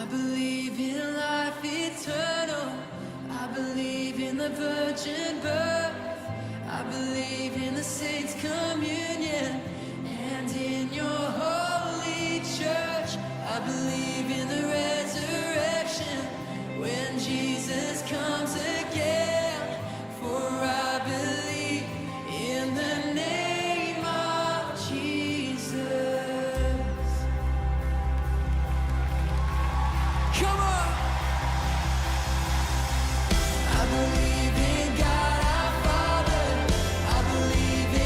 I believe in life eternal. I believe in the virgin birth. I believe in the saints' communion and in your holy church. I believe in the resurrection when Jesus comes again. For I believe in the name of Jesus. Come on! I believe in God our Father. I believe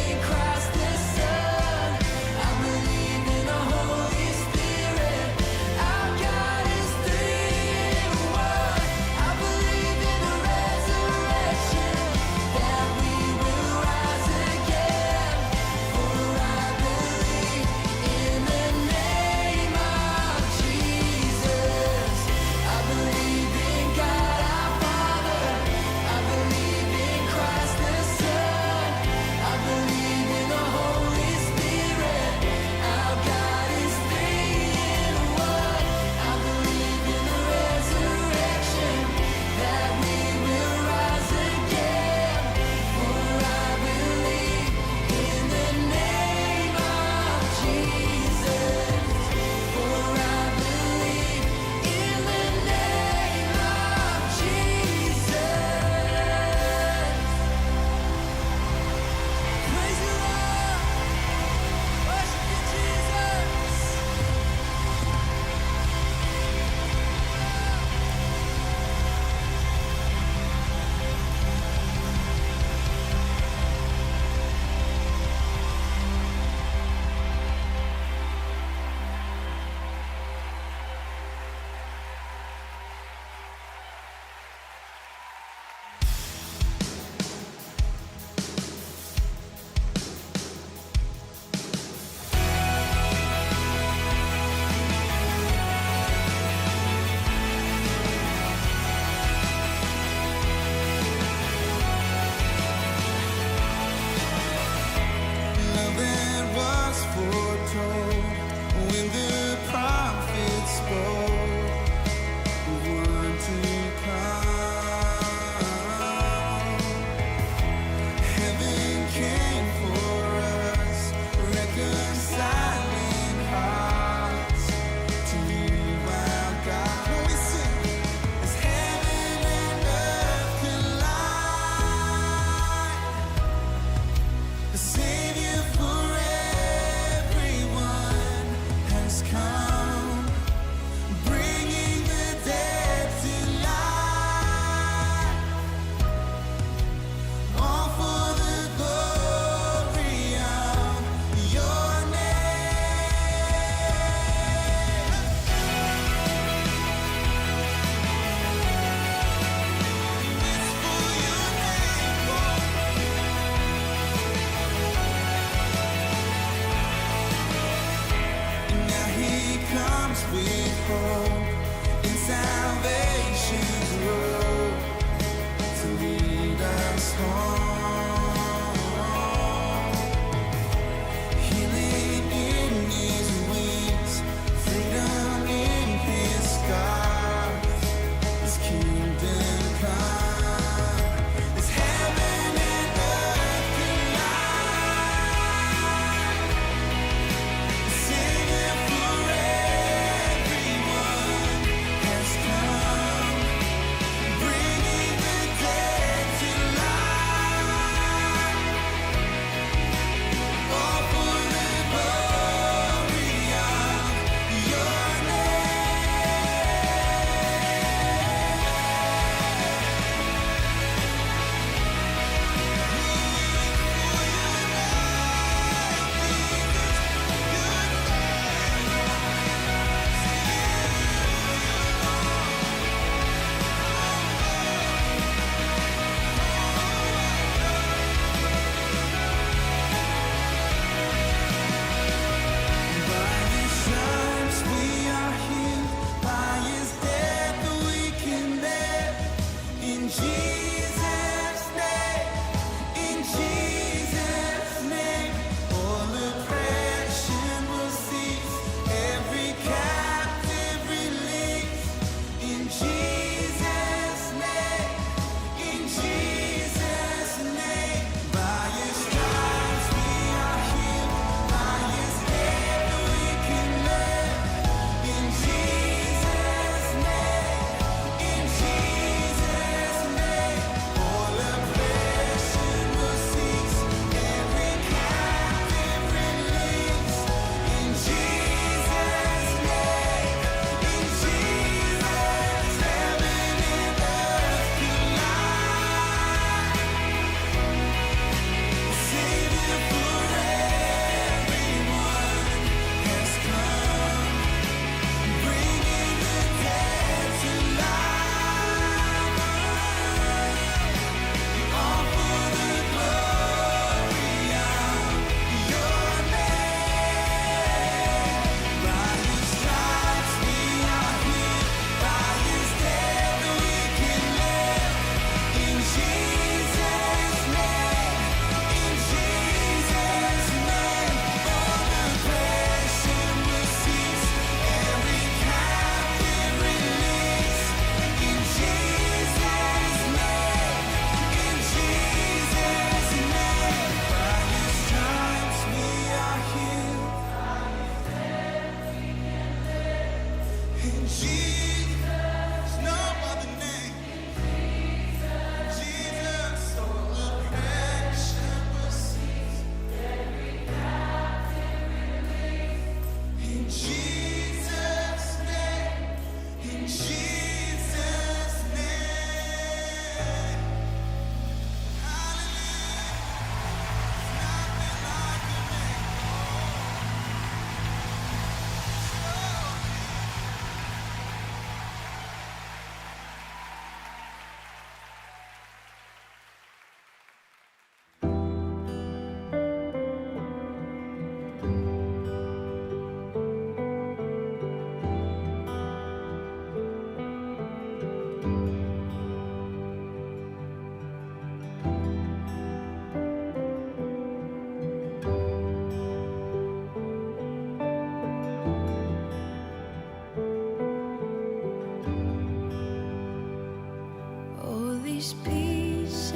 All these pieces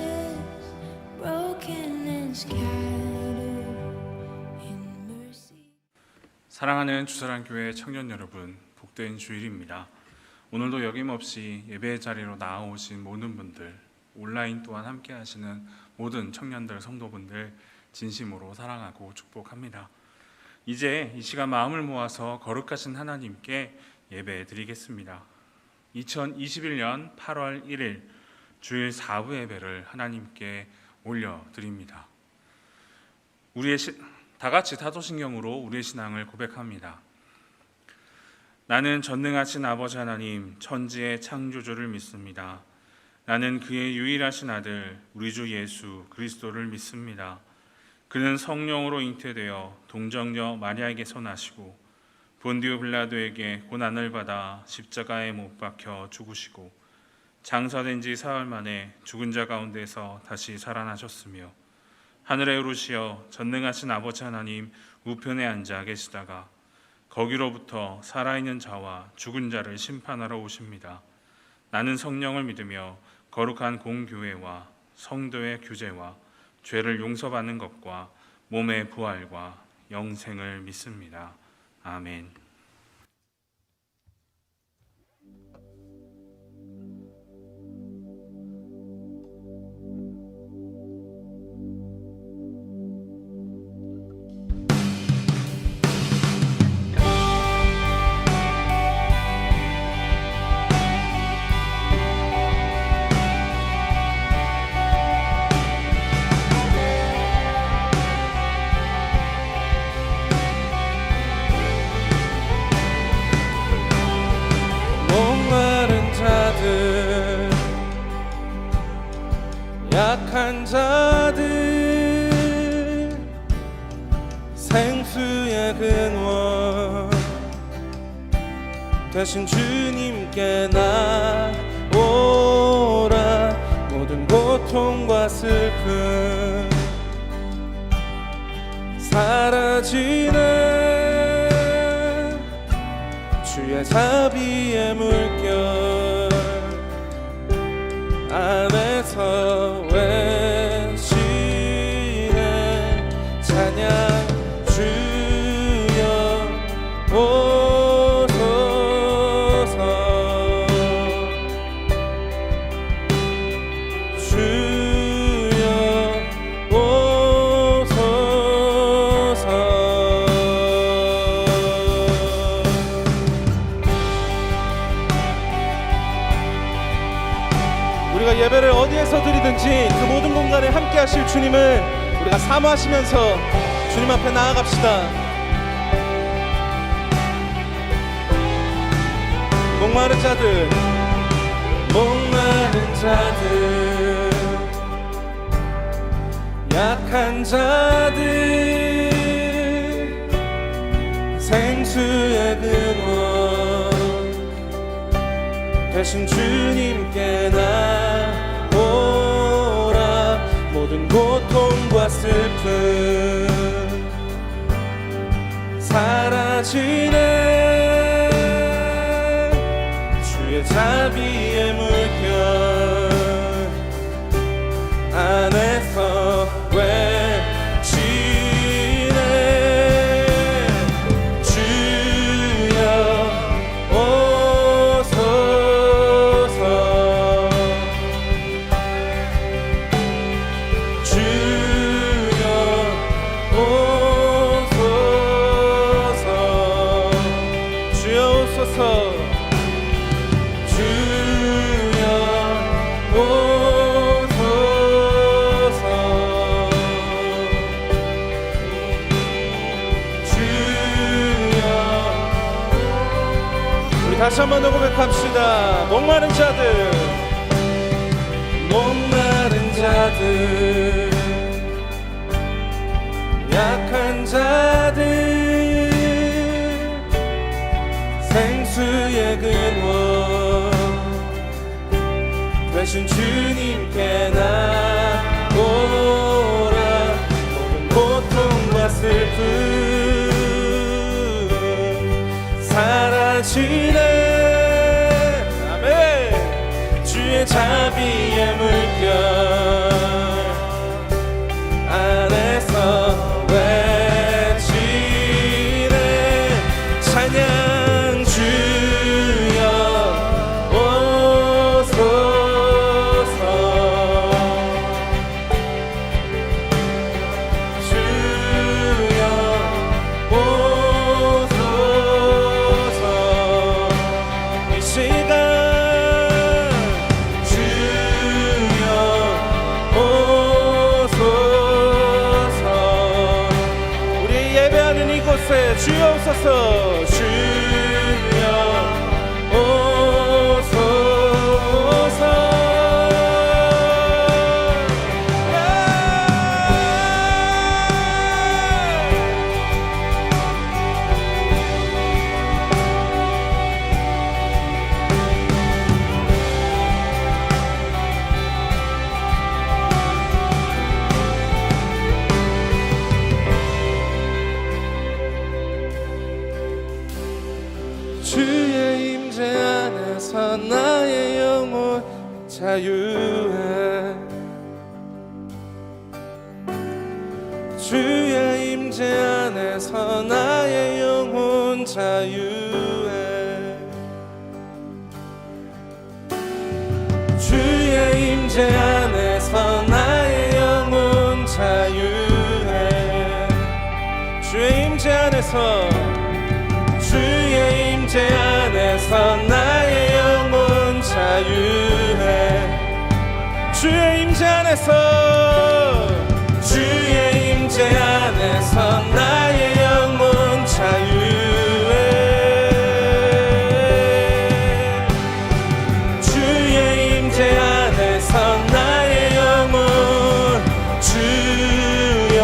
broken and scattered in mercy. 사랑하는 주사랑교회 청년 여러분, 복된 주일입니다. 오늘도 여김없이 예배의 자리로 나아오신 모든 분들, 온라인 또한 함께 하시는 모든 청년들, 성도분들 진심으로 사랑하고 축복합니다. 이제 이 시간 마음을 모아서 거룩하신 하나님께 예배 드리겠습니다. 2021년 8월 1일 주일 4부 예배를 하나님께 올려드립니다. 다 같이 사도신경으로 우리의 신앙을 고백합니다. 나는 전능하신 아버지 하나님, 천지의 창조주를 믿습니다. 나는 그의 유일하신 아들, 우리 주 예수 그리스도를 믿습니다. 그는 성령으로 잉태되어 동정녀 마리아에게서 나시고 본디오 빌라도에게 고난을 받아 십자가에 못 박혀 죽으시고 장사된 지 사흘 만에 죽은 자 가운데서 다시 살아나셨으며 하늘에 오르시어 전능하신 아버지 하나님 우편에 앉아 계시다가 거기로부터 살아있는 자와 죽은 자를 심판하러 오십니다. 나는 성령을 믿으며 거룩한 공교회와 성도의 교제와 죄를 용서받는 것과 몸의 부활과 영생을 믿습니다. 아멘. 약한 자들 생수의 근원 되신 주님께 나오라. 모든 고통과 슬픔 사라지는 주의 자비의 물결 안에서 외치네 찬양. 주여 오소서 주여 오소서. 우리가 예배를 어디에서 드리든지 그 모든 공간에 함께 하실 주님을 우리가 사모하시면서 주님 앞에 나아갑시다. 목마른 자들 약한 자들 생수의 근원 되신 주님께 나오라. 모든 고통과 슬픔 사라지네 주의 자비의 물결 안에서 외치네 주여 다시 한 번 더 고백합시다. 목마른 자들, 목마른 자들, 약한 자들, 생수의 근원 되신 주님께 나오라. 모든 고통과 슬픔 사라지네. 아멘. 주의 자비의 물결 안에서 외치네. 찬양 주여 오소서. 주여 오소서. 이 시간 주여 오소서. 우리 예배하는 이곳에 주여 오소서. 주여 오소서. 주의 임재 안에서 나의 영혼 자유해. 주의 임재 안에서 나의 영혼 자유해. 주의 임재 안에서 나의 영혼 자유해. 주의 임재 안에서, 주의 임재 안에서 나의 영혼 자유해. 주의 임재 안에서, 주의 임재 안에서 나의 영혼 자유해. 주의 임재 안에서 나의 영혼 주여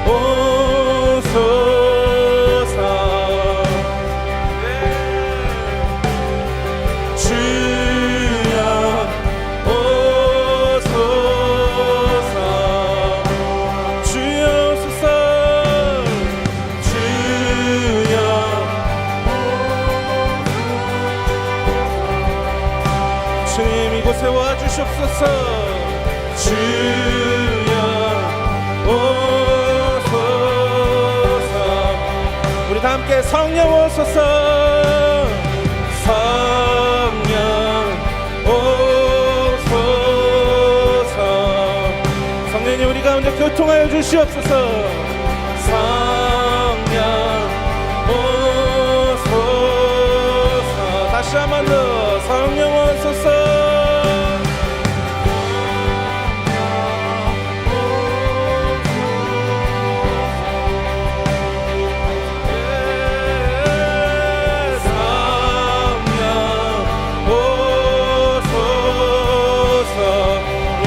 오소서. 주여 오소서. 주여 오소서. 주여 주님 이곳에 와주시옵소서. 주여 오소서. 우리 다 함께 성령 오소서. 성령 오소서. 성령님 우리 가운데 교통하여 주시옵소서. 성령 오소서. 다시 한 번 더 성령 오소서.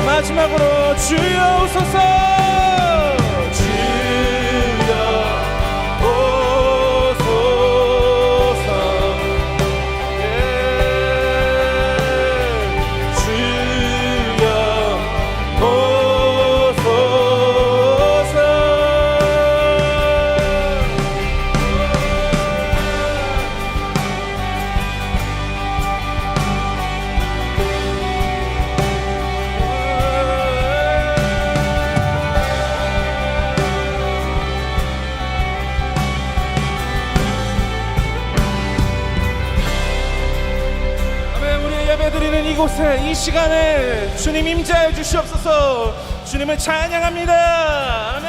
마지막으로 주여 오소서. 주여 오소서. 주여 오소서. 예배드리는 이곳에 이 시간에 주님 임재하여 주시옵소서. 주님을 찬양합니다. 아멘.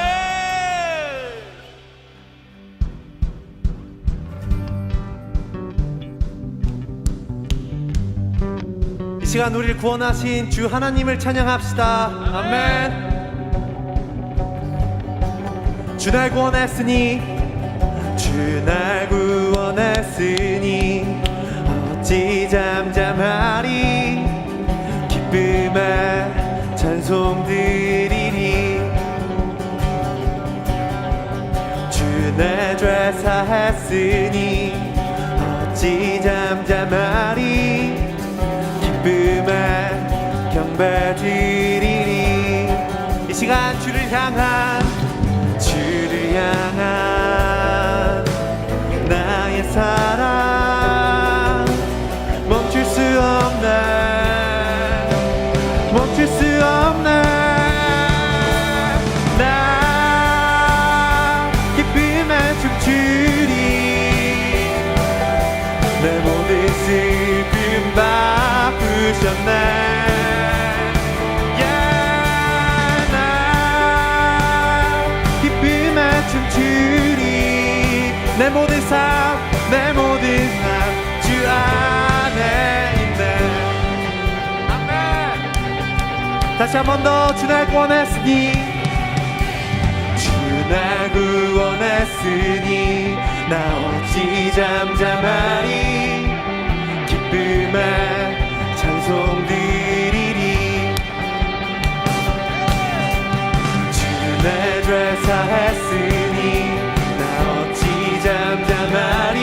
이 시간 우리를 구원하신 주 하나님을 찬양합시다. 아멘. 주 날 구원했으니, 주 날 구원했으니 어찌 잠잠하리 기쁨의 찬송 드리리 주 내 죄 사했으니 어찌 잠잠하리 기쁨의 경배 드리리 이 시간 주를 향한 나의 사랑 멈출 수 없네 나 기쁨에 춤추리 내 모든 슬픔 바꾸셨네 춤추리 내 모든 삶 주 안에 있네 아멘 다시 한 번 더 주 날 구원했으니 주 날 구원했으니 나 어찌 잠잠하리 기쁨의 찬송 드리리 주 내 죄 사했으니 나 어찌 잠잠하리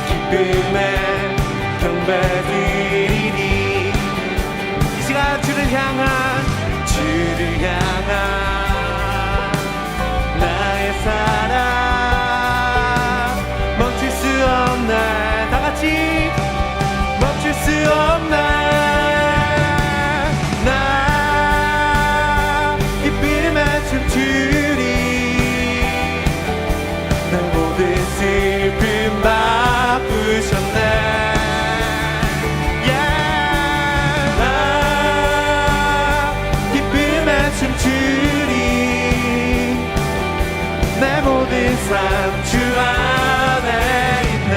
기쁨의 경배 드리리 이 시간 주를 향한 나의 사랑 멈출 수 없네 다 같이 멈출 수 없네 춤추리 내 모든 슬픔 바꾸셨네 나 기쁨에 춤추리 내 모든 삶 주 안에 있네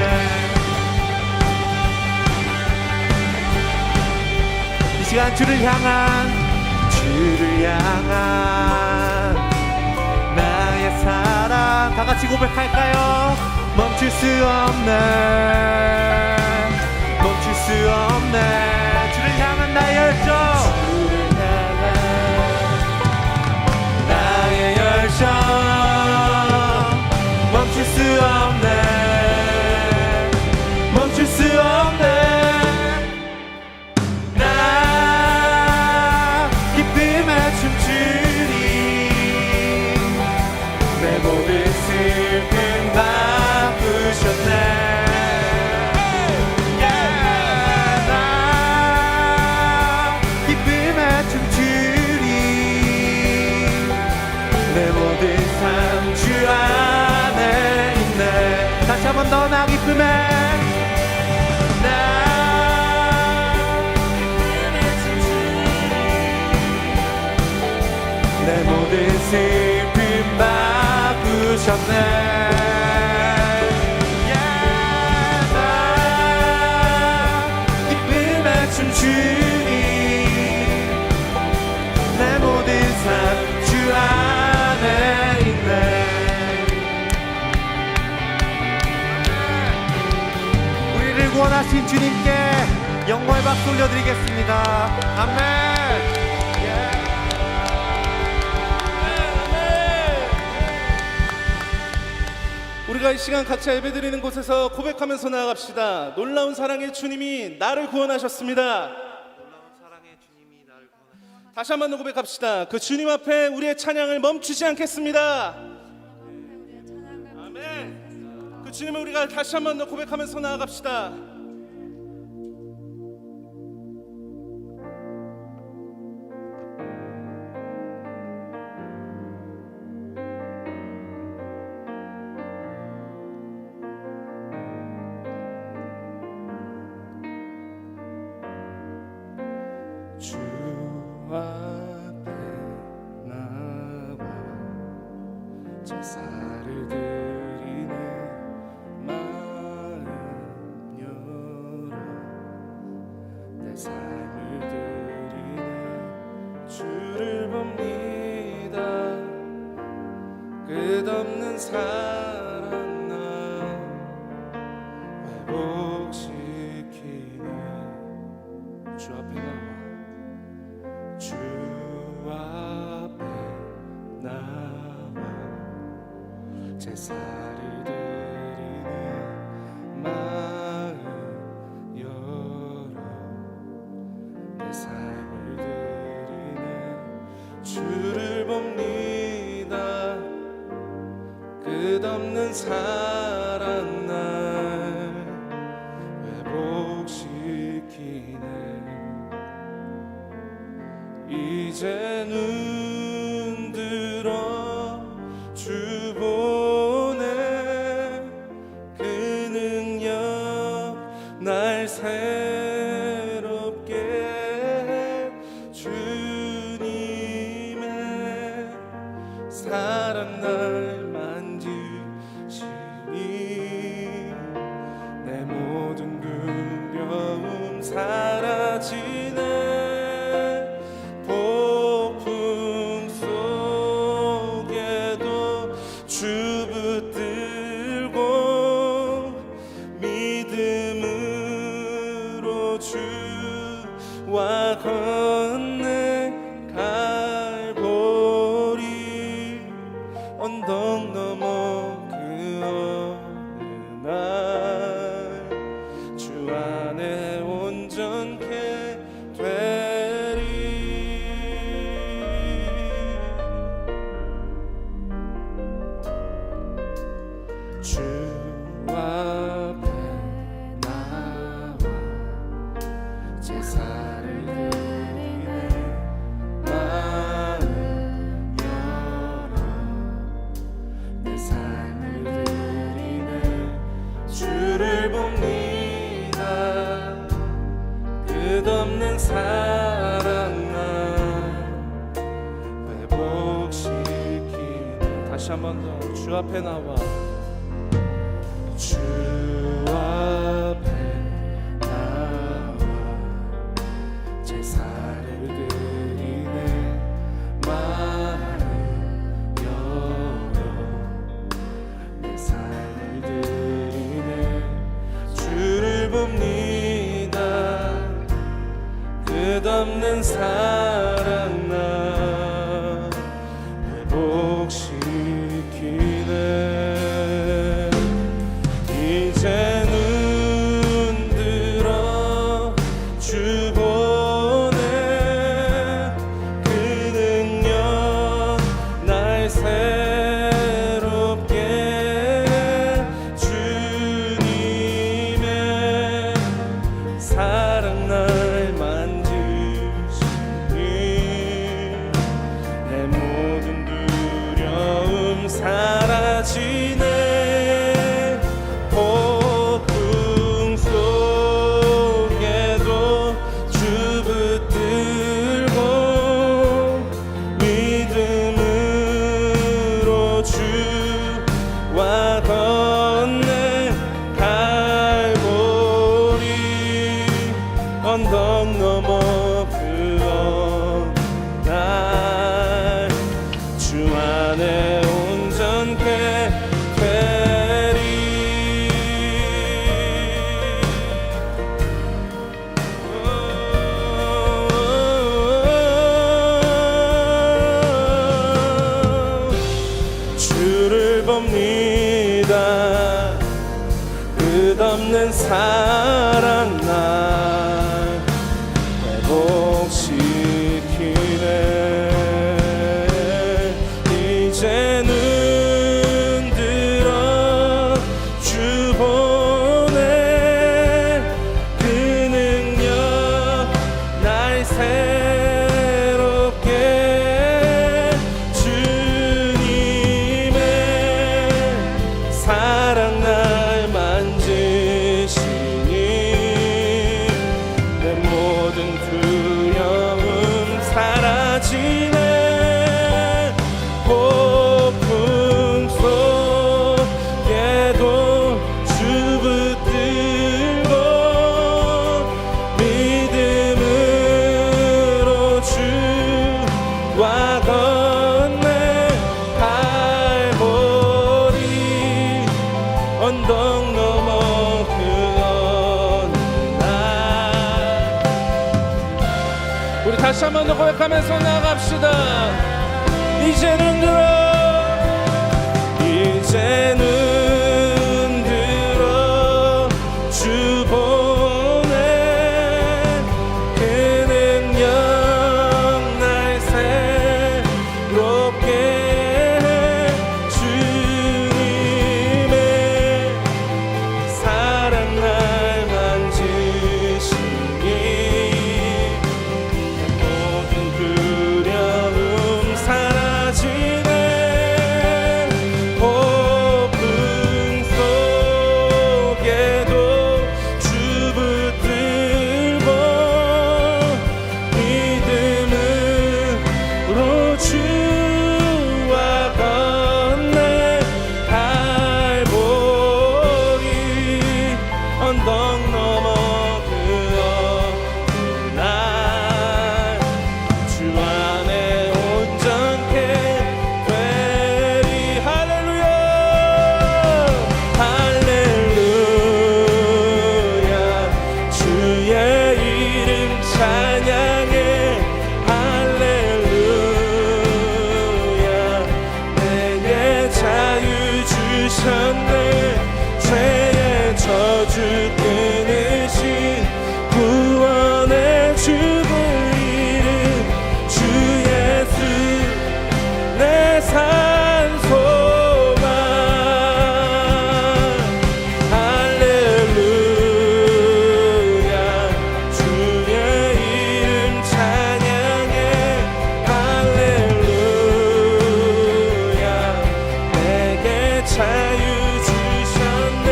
이 시간 주를 향한 나의 사랑 다 같이 고백할까요? 멈출 수 없네 주를 향한 나의 열정 나의 열정 멈출 수 없네 나 기쁨에 춤추리 내 모든 슬픔 바꾸셨네 나 기쁨에 춤추리 내 모든 삶 주 안에 있네 다시 한 번 더 나 기쁨에 내 모든 슬픔 바꾸셨네 나 기쁨에 춤추리 내 모든 삶 주 안에 있네 우리를 구원하신 주님께 영광의 박수 올려드리겠습니다 아멘 우리가 이 시간 같이 예배드리는 곳에서 고백하면서 나아갑시다. 놀라운 사랑의 주님이 나를 구원하셨습니다. 다시 한번 더 고백합시다. 그 주님 앞에 우리의 찬양을 멈추지 않겠습니다. 아멘. 그 주님을 우리가 다시 한번 더 고백하면서 나아갑시다. 주 앞에 나와 제사를 드리네 마음 열어 내 삶을 드리네 주를 봅니다 끝없는 사랑 나 회복시 제사를 드리는 마음 열어 내 삶을 드리는 주를 봅니다. 끝없는 사랑 날 회복시키네. 이제 눈 들어 주 보네. 그 능력 날 새롭게 해. 주님의 사랑 날 만지시니 내 모든 두려움 사라지네. 폭풍 속에도 주 붙들고 믿음으로 주와 건네. 갈보리 언덕 넘어 그 어느 날 주 안에 온전케 되리. 주 앞에 나와 제사를 드리네. 마음 열어 내 삶을 드리네. 주를 봅니다. 끝없는 사랑 날 회복시키는. 다시 한 번 더 주 앞에 나와 주 앞에 나와 제사를 드리네. 마음 열어 내 삶을 드리네. 주를 봅니다. 끝없는 사랑 날 회복시키네. 이제 눈 들어 주 보네. 그 능력 날 새롭게 해. 주님의 사랑 날 만지시니 내 모든 두려움 사라지네. 폭풍 속에도 주 붙들고 믿음으로 주와 건네. 갈보리 언덕 넘어 그 어느 날 주 안에 온전케 되리. 주를 봅니다. 끝없는 사랑 날 회복시키네. 이제 눈 들어 주 보네. 그 능력 날 새롭게 해. 주님의 사랑 날 만지시니 내 모든 두려움 사라지네. 폭풍 속에도 주 붙들고 믿음으로 주와 건네. 갈보리 언덕 넘어 그 어느 날. 우리 다시 한 번 더 고백하면서 나갑시다. 이제는 들어 이제 주셨네. 죄의 저주 끊으신 구원의 주를 이름 주 예수 내 산소망. 할렐루야 주의 이름 찬양해. 할렐루야 내게 자유 주셨네.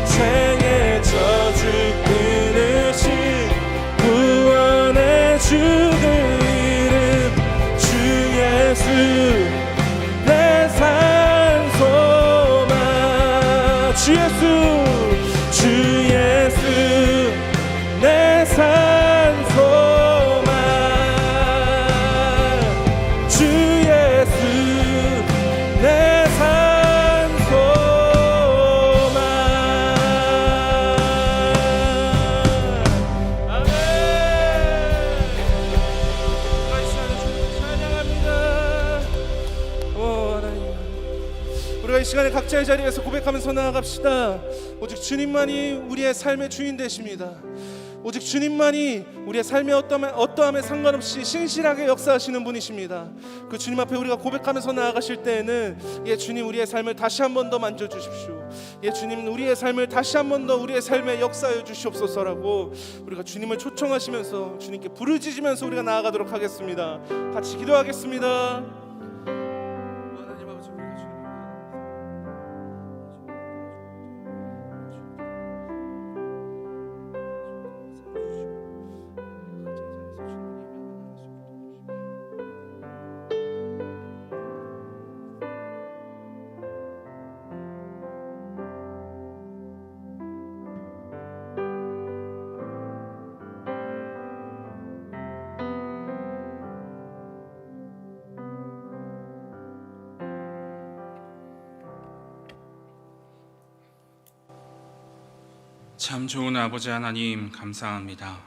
죄의 저주 끊으신 구원의 주의 이름 주 예수 내 산소망. 주 예수 주 예수 내 산소망. 주 예수 내 산소망. 아멘. 우리가 이 시간에 각자의 자리에서 고백하면서 나아갑시다. 오직 주님만이 우리의 삶의 주인 되십니다. 오직 주님만이 우리의 삶의 어떠함에 상관없이 신실하게 역사하시는 분이십니다. 그 주님 앞에 우리가 고백하면서 나아가실 때에는 예 주님 우리의 삶을 다시 한 번 더 만져주십시오. 예 주님 우리의 삶을 다시 한 번 더 우리의 삶에 역사해 주시옵소서라고 우리가 주님을 초청하시면서 주님께 부르짖으면서 우리가 나아가도록 하겠습니다. 같이 기도하겠습니다. 하나님 아버지 우리가 주님 참 좋은 아버지 하나님 감사합니다.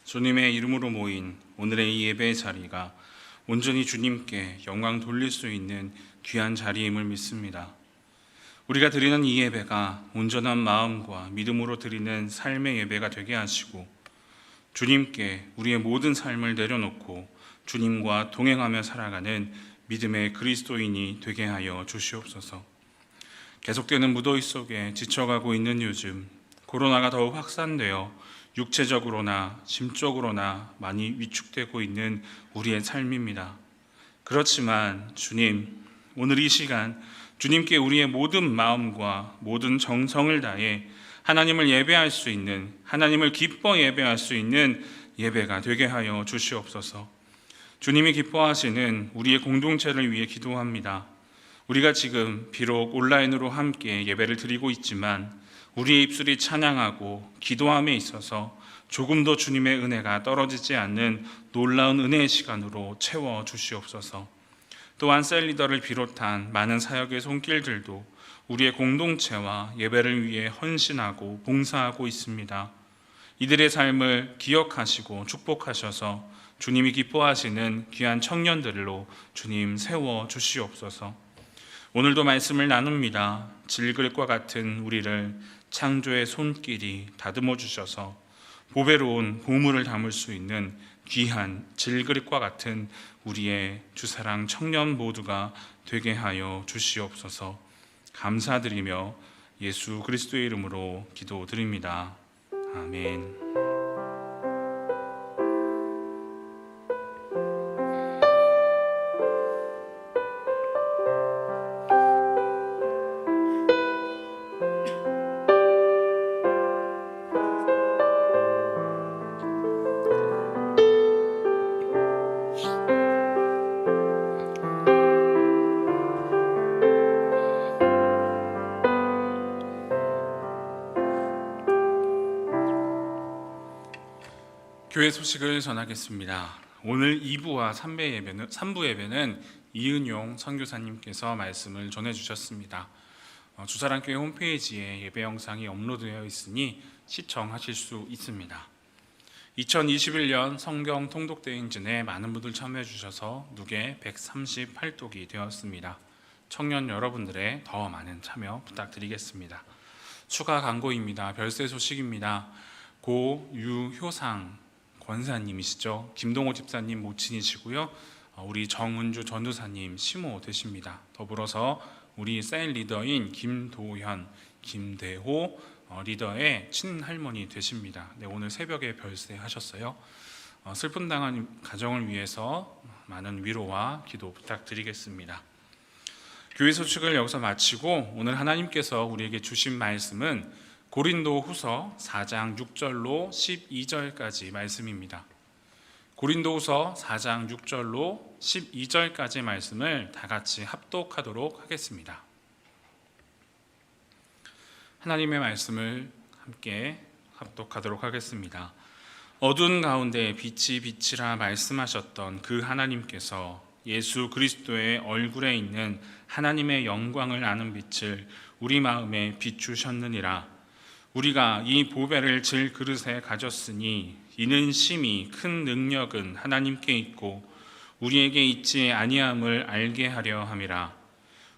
주님의 이름으로 모인 오늘의 이 예배의 자리가 온전히 주님께 영광 돌릴 수 있는 귀한 자리임을 믿습니다. 우리가 드리는 이 예배가 온전한 마음과 믿음으로 드리는 삶의 예배가 되게 하시고 주님께 우리의 모든 삶을 내려놓고 주님과 동행하며 살아가는 믿음의 그리스도인이 되게 하여 주시옵소서. 계속되는 무더위 속에 지쳐가고 있는 요즘 코로나가 더욱 확산되어 육체적으로나 심적으로나 많이 위축되고 있는 우리의 삶입니다. 그렇지만 주님, 오늘 이 시간 주님께 우리의 모든 마음과 모든 정성을 다해 하나님을 예배할 수 있는, 하나님을 기뻐 예배할 수 있는 예배가 되게 하여 주시옵소서. 주님이 기뻐하시는 우리의 공동체를 위해 기도합니다. 우리가 지금 비록 온라인으로 함께 예배를 드리고 있지만 우리의 입술이 찬양하고 기도함에 있어서 조금 더 주님의 은혜가 떨어지지 않는 놀라운 은혜의 시간으로 채워 주시옵소서. 또한 셀리더를 비롯한 많은 사역의 손길들도 우리의 공동체와 예배를 위해 헌신하고 봉사하고 있습니다. 이들의 삶을 기억하시고 축복하셔서 주님이 기뻐하시는 귀한 청년들로 주님 세워 주시옵소서. 오늘도 말씀을 나눕니다. 질그릇과 같은 우리를 창조의 손길이 다듬어 주셔서 보배로운 보물을 담을 수 있는 귀한 질그릇과 같은 우리의 주사랑 청년 모두가 되게 하여 주시옵소서. 감사드리며 예수 그리스도의 이름으로 기도드립니다. 아멘. 교회 소식을 전하겠습니다. 오늘 2부와 3부 예배는 이은용 선교사님께서 말씀을 전해주셨습니다. 주사랑교회 홈페이지에 예배 영상이 업로드되어 있으니 시청하실 수 있습니다. 2021년 성경 통독대행진에 많은 분들 참여해 주셔서 누계 138독이 되었습니다. 청년 여러분들의 더 많은 참여 부탁드리겠습니다. 추가 광고입니다. 별세 소식입니다. 고 유효상 권사님이시죠. 김동호 집사님 모친이시고요. 우리 정은주 전도사님 시모 되십니다. 더불어서 우리 셀 리더인 김도현, 김대호 리더의 친할머니 되십니다. 네, 오늘 새벽에 별세하셨어요. 슬픔 당한 가정을 위해서 많은 위로와 기도 부탁드리겠습니다. 교회 소식을 여기서 마치고 오늘 하나님께서 우리에게 주신 말씀은 고린도후서 4장 6절로 12절까지 말씀입니다. 고린도후서 4장 6절로 12절까지 말씀을 다 같이 합독하도록 하겠습니다. 하나님의 말씀을 함께 합독하도록 하겠습니다. 어두운 가운데 빛이 비치라 말씀하셨던 그 하나님께서 예수 그리스도의 얼굴에 있는 하나님의 영광을 아는 빛을 우리 마음에 비추셨느니라. 우리가 이 보배를 질 그릇에 가졌으니 이는 심히 큰 능력은 하나님께 있고 우리에게 있지 아니함을 알게 하려 함이라.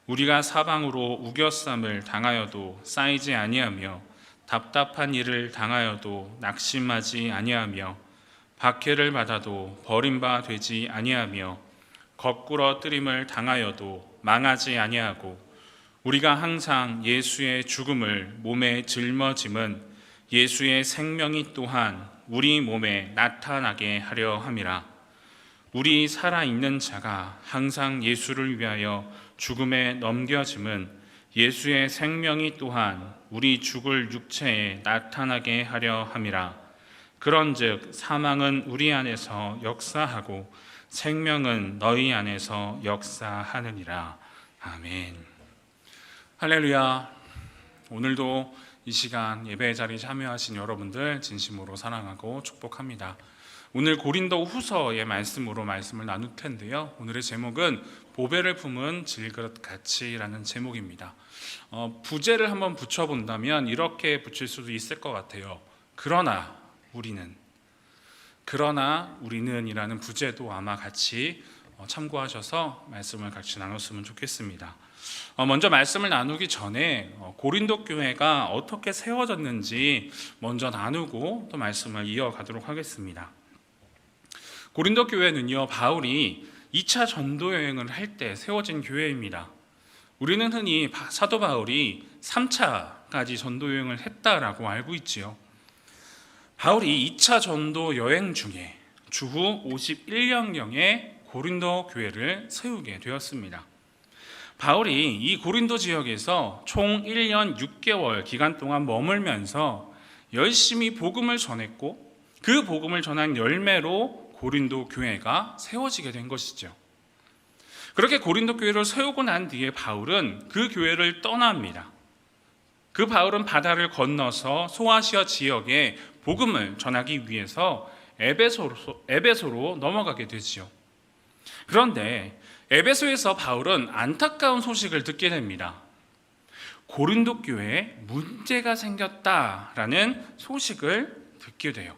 우리가 사방으로 우겨쌈을 당하여도 쌓이지 아니하며 답답한 일을 당하여도 낙심하지 아니하며 박해를 받아도 버림바 되지 아니하며 거꾸로 뜨림을 당하여도 망하지 아니하고 우리가 항상 예수의 죽음을 몸에 짊어짐은 예수의 생명이 또한 우리 몸에 나타나게 하려 함이라. 우리 살아있는 자가 항상 예수를 위하여 죽음에 넘겨짐은 예수의 생명이 또한 우리 죽을 육체에 나타나게 하려 함이라. 그런즉 사망은 우리 안에서 역사하고 생명은 너희 안에서 역사하느니라. 아멘. 할렐루야. 오늘도 이 시간 예배 자리에 참여하신 여러분들 진심으로 사랑하고 축복합니다. 오늘 고린도 후서의 말씀으로 말씀을 나눌 텐데요. 오늘의 제목은 보배를 품은 질그릇 같이라는 제목입니다. 부제를 한번 붙여본다면 이렇게 붙일 수도 있을 것 같아요. 그러나 우리는 이라는 부제도 아마 같이 참고하셔서 말씀을 같이 나눴으면 좋겠습니다. 먼저 말씀을 나누기 전에 고린도 교회가 어떻게 세워졌는지 먼저 나누고 또 말씀을 이어가도록 하겠습니다. 고린도 교회는요, 바울이 2차 전도 여행을 할 때 세워진 교회입니다. 우리는 흔히 사도 바울이 3차까지 전도 여행을 했다라고 알고 있지요. 바울이 2차 전도 여행 중에 주후 51년경에 고린도 교회를 세우게 되었습니다. 바울이 이 고린도 지역에서 총 1년 6개월 기간 동안 머물면서 열심히 복음을 전했고 그 복음을 전한 열매로 고린도 교회가 세워지게 된 것이죠. 그렇게 고린도 교회를 세우고 난 뒤에 바울은 그 교회를 떠납니다. 그 바울은 바다를 건너서 소아시아 지역에 복음을 전하기 위해서 에베소로 넘어가게 되지요. 그런데 에베소에서 바울은 안타까운 소식을 듣게 됩니다. 고린도 교회에 문제가 생겼다라는 소식을 듣게 돼요.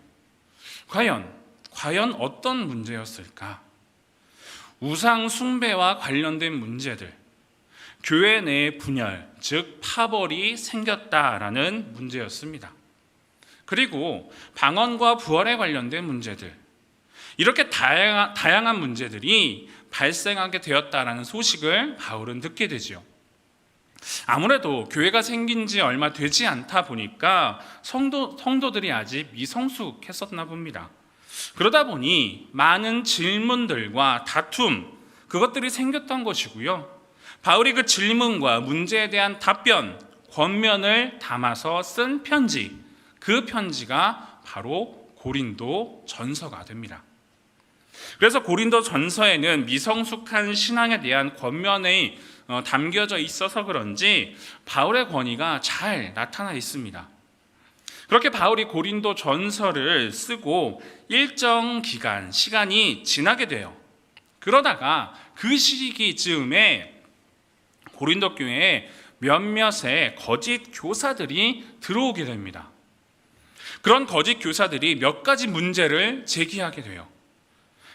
과연 어떤 문제였을까? 우상 숭배와 관련된 문제들, 교회 내 분열, 즉 파벌이 생겼다라는 문제였습니다. 그리고 방언과 부활에 관련된 문제들, 이렇게 다양한 문제들이 발생하게 되었다라는 소식을 바울은 듣게 되지요. 아무래도 교회가 생긴 지 얼마 되지 않다 보니까 성도들이 아직 미성숙했었나 봅니다. 그러다 보니 많은 질문들과 다툼, 그것들이 생겼던 것이고요. 바울이 그 질문과 문제에 대한 답변, 권면을 담아서 쓴 편지, 그 편지가 바로 고린도 전서가 됩니다. 그래서 고린도 전서에는 미성숙한 신앙에 대한 권면이 담겨져 있어서 그런지 바울의 권위가 잘 나타나 있습니다. 그렇게 바울이 고린도 전서를 쓰고 일정 기간, 시간이 지나게 돼요. 그러다가 그 시기쯤에 고린도 교회에 몇몇의 거짓 교사들이 들어오게 됩니다. 그런 거짓 교사들이 몇 가지 문제를 제기하게 돼요.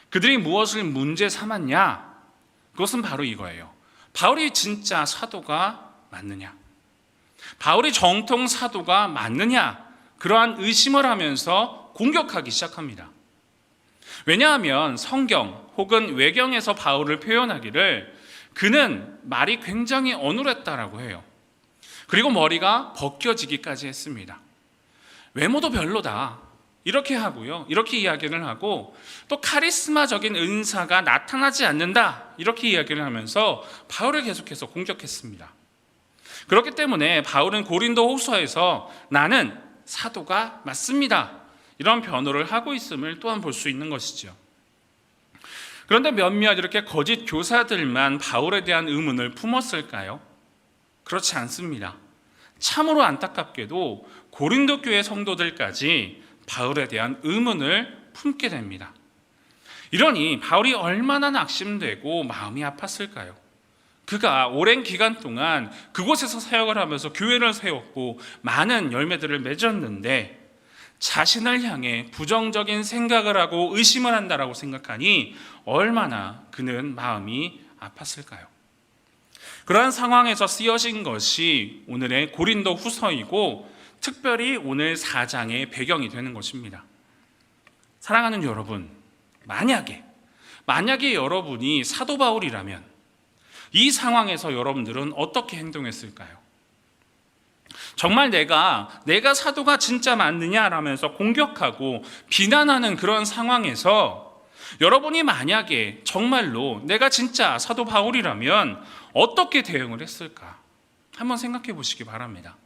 그들이 무엇을 문제 삼았냐? 그것은 바로 이거예요. 바울이 진짜 사도가 맞느냐? 바울이 정통 사도가 맞느냐? 그러한 의심을 하면서 공격하기 시작합니다. 왜냐하면 성경 혹은 외경에서 바울을 표현하기를 그는 말이 굉장히 어눌했다라고 해요. 그리고 머리가 벗겨지기까지 했습니다. 외모도 별로다 이렇게 하고요, 이렇게 이야기를 하고, 또 카리스마적인 은사가 나타나지 않는다 이렇게 이야기를 하면서 바울을 계속해서 공격했습니다. 그렇기 때문에 바울은 고린도 후서에서 나는 사도가 맞습니다 이런 변호를 하고 있음을 또한 볼 수 있는 것이죠. 그런데 몇몇 이렇게 거짓 교사들만 바울에 대한 의문을 품었을까요? 그렇지 않습니다. 참으로 안타깝게도 고린도 교회 성도들까지 바울에 대한 의문을 품게 됩니다. 이러니 바울이 얼마나 낙심되고 마음이 아팠을까요? 그가 오랜 기간 동안 그곳에서 사역을 하면서 교회를 세웠고 많은 열매들을 맺었는데 자신을 향해 부정적인 생각을 하고 의심을 한다라고 생각하니 얼마나 그는 마음이 아팠을까요? 그러한 상황에서 쓰여진 것이 오늘의 고린도 후서이고 특별히 오늘 4장의 배경이 되는 것입니다. 사랑하는 여러분, 만약에 여러분이 사도 바울이라면 이 상황에서 여러분들은 어떻게 행동했을까요? 정말 내가 사도가 진짜 맞느냐라면서 공격하고 비난하는 그런 상황에서 여러분이 만약에 정말로 내가 진짜 사도 바울이라면 어떻게 대응을 했을까? 한번 생각해 보시기 바랍니다.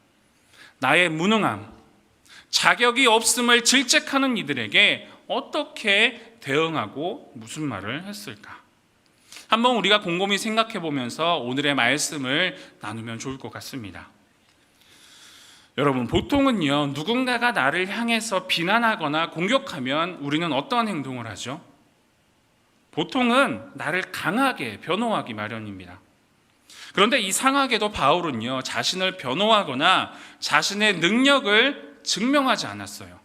나의 무능함, 자격이 없음을 질책하는 이들에게 어떻게 대응하고 무슨 말을 했을까? 한번 우리가 곰곰이 생각해 보면서 오늘의 말씀을 나누면 좋을 것 같습니다. 여러분, 보통은요, 누군가가 나를 향해서 비난하거나 공격하면 우리는 어떠한 행동을 하죠? 보통은 나를 강하게 변호하기 마련입니다. 그런데 이상하게도 바울은요, 자신을 변호하거나 자신의 능력을 증명하지 않았어요.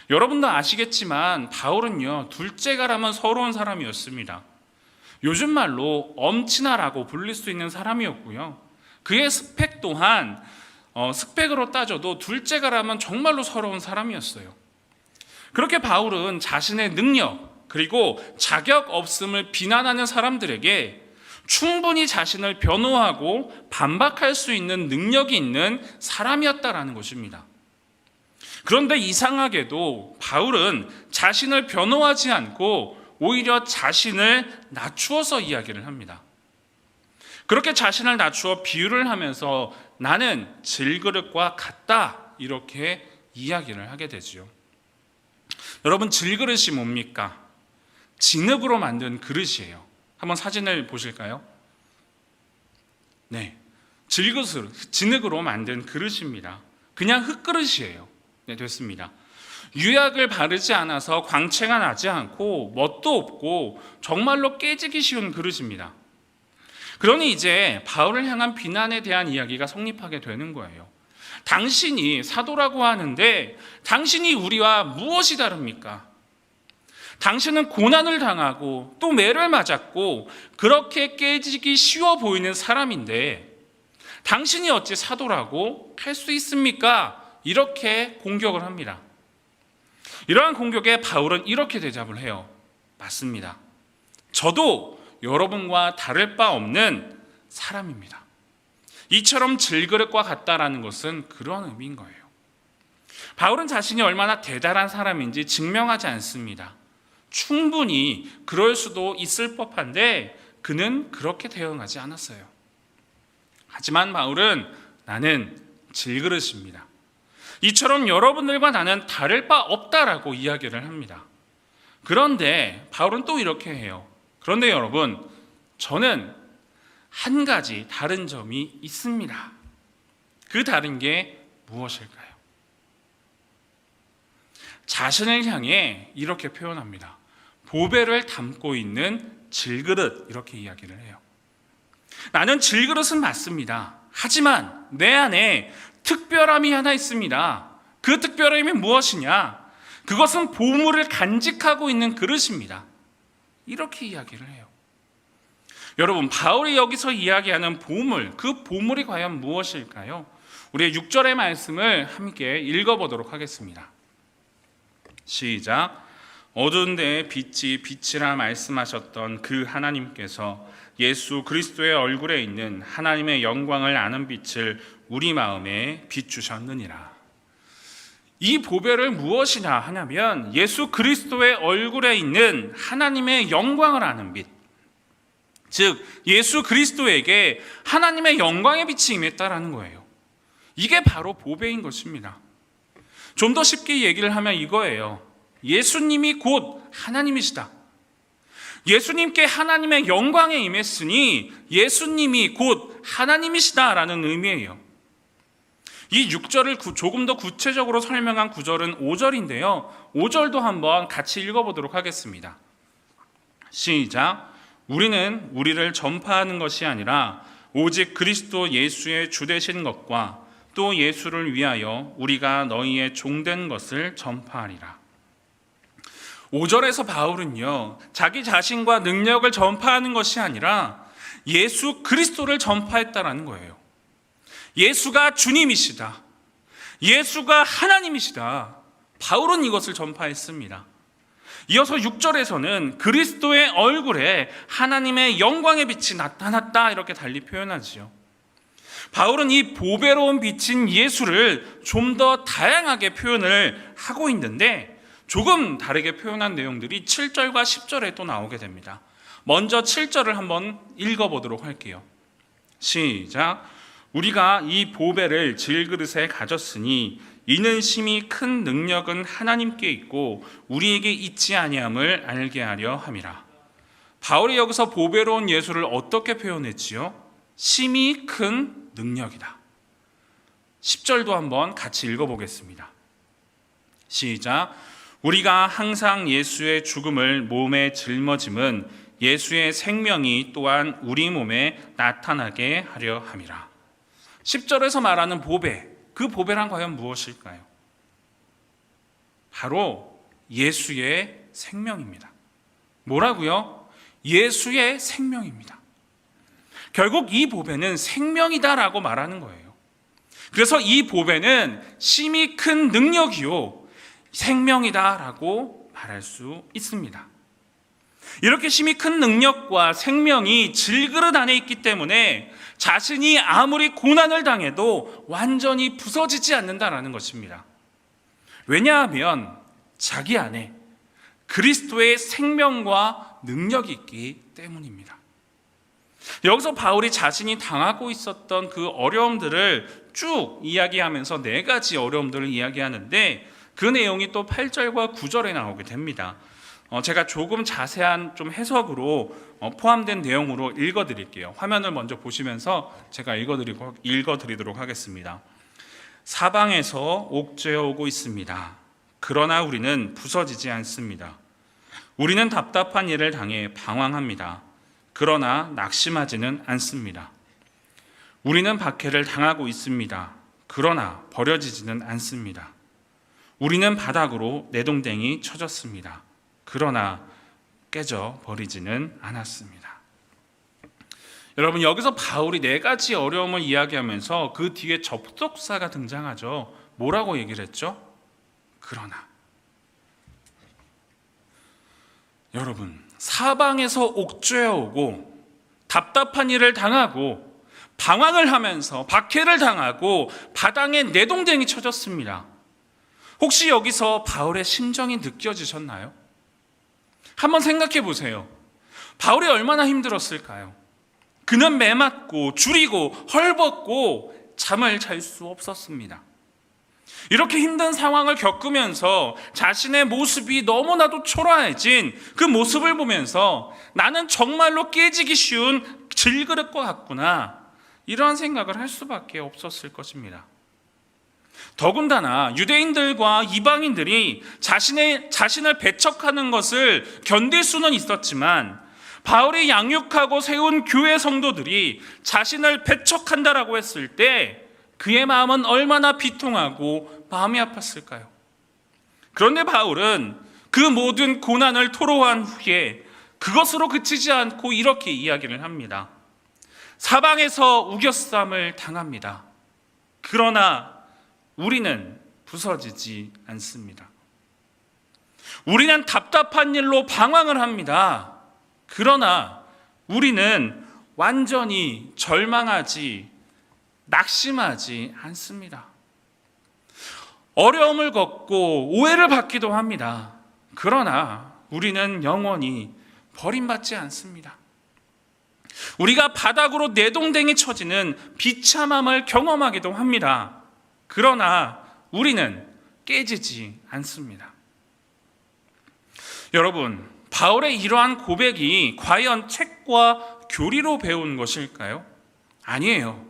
여러분도 아시겠지만 바울은요, 둘째가라면 서러운 사람이었습니다. 요즘 말로 엄친아라고 불릴 수 있는 사람이었고요. 그의 스펙 또한 스펙으로 따져도 둘째가라면 정말로 서러운 사람이었어요. 그렇게 바울은 자신의 능력 그리고 자격 없음을 비난하는 사람들에게 충분히 자신을 변호하고 반박할 수 있는 능력이 있는 사람이었다라는 것입니다. 그런데 이상하게도 바울은 자신을 변호하지 않고 오히려 자신을 낮추어서 이야기를 합니다. 그렇게 자신을 낮추어 비유를 하면서 나는 질그릇과 같다 이렇게 이야기를 하게 되죠. 여러분, 질그릇이 뭡니까? 진흙으로 만든 그릇이에요. 한번 사진을 보실까요? 네, 진흙으로 만든 그릇입니다. 그냥 흙그릇이에요. 네, 됐습니다. 유약을 바르지 않아서 광채가 나지 않고 멋도 없고 정말로 깨지기 쉬운 그릇입니다. 그러니 이제 바울을 향한 비난에 대한 이야기가 성립하게 되는 거예요. 당신이 사도라고 하는데 당신이 우리와 무엇이 다릅니까? 당신은 고난을 당하고 또 매를 맞았고 그렇게 깨지기 쉬워 보이는 사람인데 당신이 어찌 사도라고 할 수 있습니까? 이렇게 공격을 합니다. 이러한 공격에 바울은 이렇게 대답을 해요. 맞습니다. 저도 여러분과 다를 바 없는 사람입니다. 이처럼 질그릇과 같다라는 것은 그런 의미인 거예요. 바울은 자신이 얼마나 대단한 사람인지 증명하지 않습니다. 충분히 그럴 수도 있을 법한데 그는 그렇게 대응하지 않았어요. 하지만 바울은 나는 질그릇입니다. 이처럼 여러분들과 나는 다를 바 없다라고 이야기를 합니다. 그런데 바울은 또 이렇게 해요. 그런데 여러분, 저는 한 가지 다른 점이 있습니다. 그 다른 게 무엇일까요? 자신을 향해 이렇게 표현합니다. 보배를 담고 있는 질그릇, 이렇게 이야기를 해요. 나는 질그릇은 맞습니다. 하지만 내 안에 특별함이 하나 있습니다. 그 특별함이 무엇이냐? 그것은 보물을 간직하고 있는 그릇입니다. 이렇게 이야기를 해요. 여러분, 바울이 여기서 이야기하는 보물, 그 보물이 과연 무엇일까요? 우리의 6절의 말씀을 함께 읽어보도록 하겠습니다. 시작. 어두운 데에 빛이 빛이라 말씀하셨던 그 하나님께서 예수 그리스도의 얼굴에 있는 하나님의 영광을 아는 빛을 우리 마음에 비추셨느니라. 이 보배를 무엇이냐 하냐면 예수 그리스도의 얼굴에 있는 하나님의 영광을 아는 빛, 즉 예수 그리스도에게 하나님의 영광의 빛이 임했다라는 거예요. 이게 바로 보배인 것입니다. 좀 더 쉽게 얘기를 하면 이거예요. 예수님이 곧 하나님이시다. 예수님께 하나님의 영광에 임했으니 예수님이 곧 하나님이시다라는 의미예요. 이 6절을 조금 더 구체적으로 설명한 구절은 5절인데요. 5절도 한번 같이 읽어보도록 하겠습니다. 시작. 우리는 우리를 전파하는 것이 아니라 오직 그리스도 예수의 주되신 것과 또 예수를 위하여 우리가 너희의 종된 것을 전파하리라. 5절에서 바울은요, 자기 자신과 능력을 전파하는 것이 아니라 예수 그리스도를 전파했다라는 거예요. 예수가 주님이시다. 예수가 하나님이시다. 바울은 이것을 전파했습니다. 이어서 6절에서는 그리스도의 얼굴에 하나님의 영광의 빛이 나타났다 이렇게 달리 표현하지요. 바울은 이 보배로운 빛인 예수를 좀 더 다양하게 표현을 하고 있는데 조금 다르게 표현한 내용들이 7절과 10절에 또 나오게 됩니다. 먼저 7절을 한번 읽어보도록 할게요. 시작. 우리가 이 보배를 질그릇에 가졌으니 이는 심히 큰 능력은 하나님께 있고 우리에게 있지 아니함을 알게 하려 함이라. 바울이 여기서 보배로운 예수를 어떻게 표현했지요? 심히 큰 능력이다. 10절도 한번 같이 읽어보겠습니다. 시작. 우리가 항상 예수의 죽음을 몸에 짊어짐은 예수의 생명이 또한 우리 몸에 나타나게 하려 함이라. 10절에서 말하는 보배, 그 보배란 과연 무엇일까요? 바로 예수의 생명입니다. 뭐라고요? 예수의 생명입니다. 결국 이 보배는 생명이다라고 말하는 거예요. 그래서 이 보배는 심히 큰 능력이요 생명이다라고 말할 수 있습니다. 이렇게 심히 큰 능력과 생명이 질그릇 안에 있기 때문에 자신이 아무리 고난을 당해도 완전히 부서지지 않는다라는 것입니다. 왜냐하면 자기 안에 그리스도의 생명과 능력이 있기 때문입니다. 여기서 바울이 자신이 당하고 있었던 그 어려움들을 쭉 이야기하면서 4가지 어려움들을 이야기하는데 그 내용이 또 8절과 9절에 나오게 됩니다. 제가 조금 자세한 좀 해석으로 포함된 내용으로 읽어드릴게요. 화면을 먼저 보시면서 제가 읽어드리도록 하겠습니다. 사방에서 옥죄어오고 있습니다. 그러나 우리는 부서지지 않습니다. 우리는 답답한 일을 당해 방황합니다. 그러나 낙심하지는 않습니다. 우리는 박해를 당하고 있습니다. 그러나 버려지지는 않습니다. 우리는 바닥으로 내동댕이 쳐졌습니다. 그러나 깨져 버리지는 않았습니다. 여러분, 여기서 바울이 4가지 어려움을 이야기하면서 그 뒤에 접속사가 등장하죠. 뭐라고 얘기를 했죠? 그러나. 여러분, 사방에서 옥죄어오고 답답한 일을 당하고 방황을 하면서 박해를 당하고 바닥에 내동댕이 쳐졌습니다. 혹시 여기서 바울의 심정이 느껴지셨나요? 한번 생각해 보세요. 바울이 얼마나 힘들었을까요? 그는 매맞고 줄이고 헐벗고 잠을 잘 수 없었습니다. 이렇게 힘든 상황을 겪으면서 자신의 모습이 너무나도 초라해진 그 모습을 보면서 나는 정말로 깨지기 쉬운 질그릇과 같구나, 이러한 생각을 할 수밖에 없었을 것입니다. 더군다나 유대인들과 이방인들이 자신을 배척하는 것을 견딜 수는 있었지만 바울이 양육하고 세운 교회 성도들이 자신을 배척한다라고 했을 때 그의 마음은 얼마나 비통하고 마음이 아팠을까요? 그런데 바울은 그 모든 고난을 토로한 후에 그것으로 그치지 않고 이렇게 이야기를 합니다. 사방에서 우겨쌈을 당합니다. 그러나 우리는 부서지지 않습니다. 우리는 답답한 일로 방황을 합니다. 그러나 우리는 완전히 절망하지, 낙심하지 않습니다. 어려움을 겪고 오해를 받기도 합니다. 그러나 우리는 영원히 버림받지 않습니다. 우리가 바닥으로 내동댕이 쳐지는 비참함을 경험하기도 합니다. 그러나 우리는 깨지지 않습니다. 여러분, 바울의 이러한 고백이 과연 책과 교리로 배운 것일까요? 아니에요.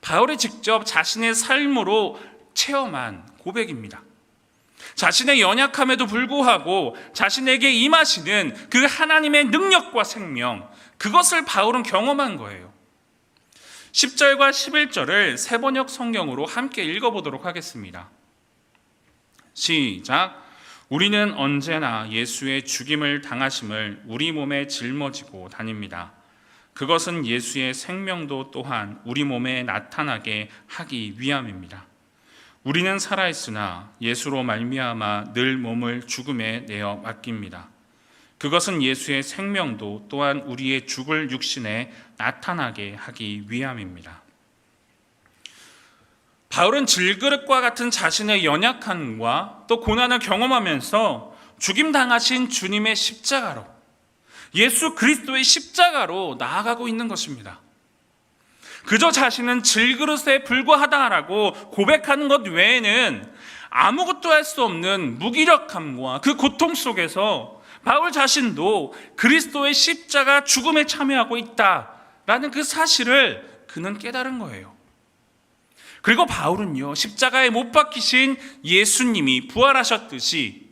바울이 직접 자신의 삶으로 체험한 고백입니다. 자신의 연약함에도 불구하고 자신에게 임하시는 그 하나님의 능력과 생명, 그것을 바울은 경험한 거예요. 10절과 11절을 세번역 성경으로 함께 읽어보도록 하겠습니다. 시작. 우리는 언제나 예수의 죽임을 당하심을 우리 몸에 짊어지고 다닙니다. 그것은 예수의 생명도 또한 우리 몸에 나타나게 하기 위함입니다. 우리는 살아있으나 예수로 말미암아 늘 몸을 죽음에 내어 맡깁니다. 그것은 예수의 생명도 또한 우리의 죽을 육신에 나타나게 하기 위함입니다. 바울은 질그릇과 같은 자신의 연약함과 또 고난을 경험하면서 죽임당하신 주님의 십자가로, 예수 그리스도의 십자가로 나아가고 있는 것입니다. 그저 자신은 질그릇에 불과하다라고 고백하는 것 외에는 아무것도 할 수 없는 무기력함과 그 고통 속에서 바울 자신도 그리스도의 십자가 죽음에 참여하고 있다라는 그 사실을 그는 깨달은 거예요. 그리고 바울은요, 십자가에 못 박히신 예수님이 부활하셨듯이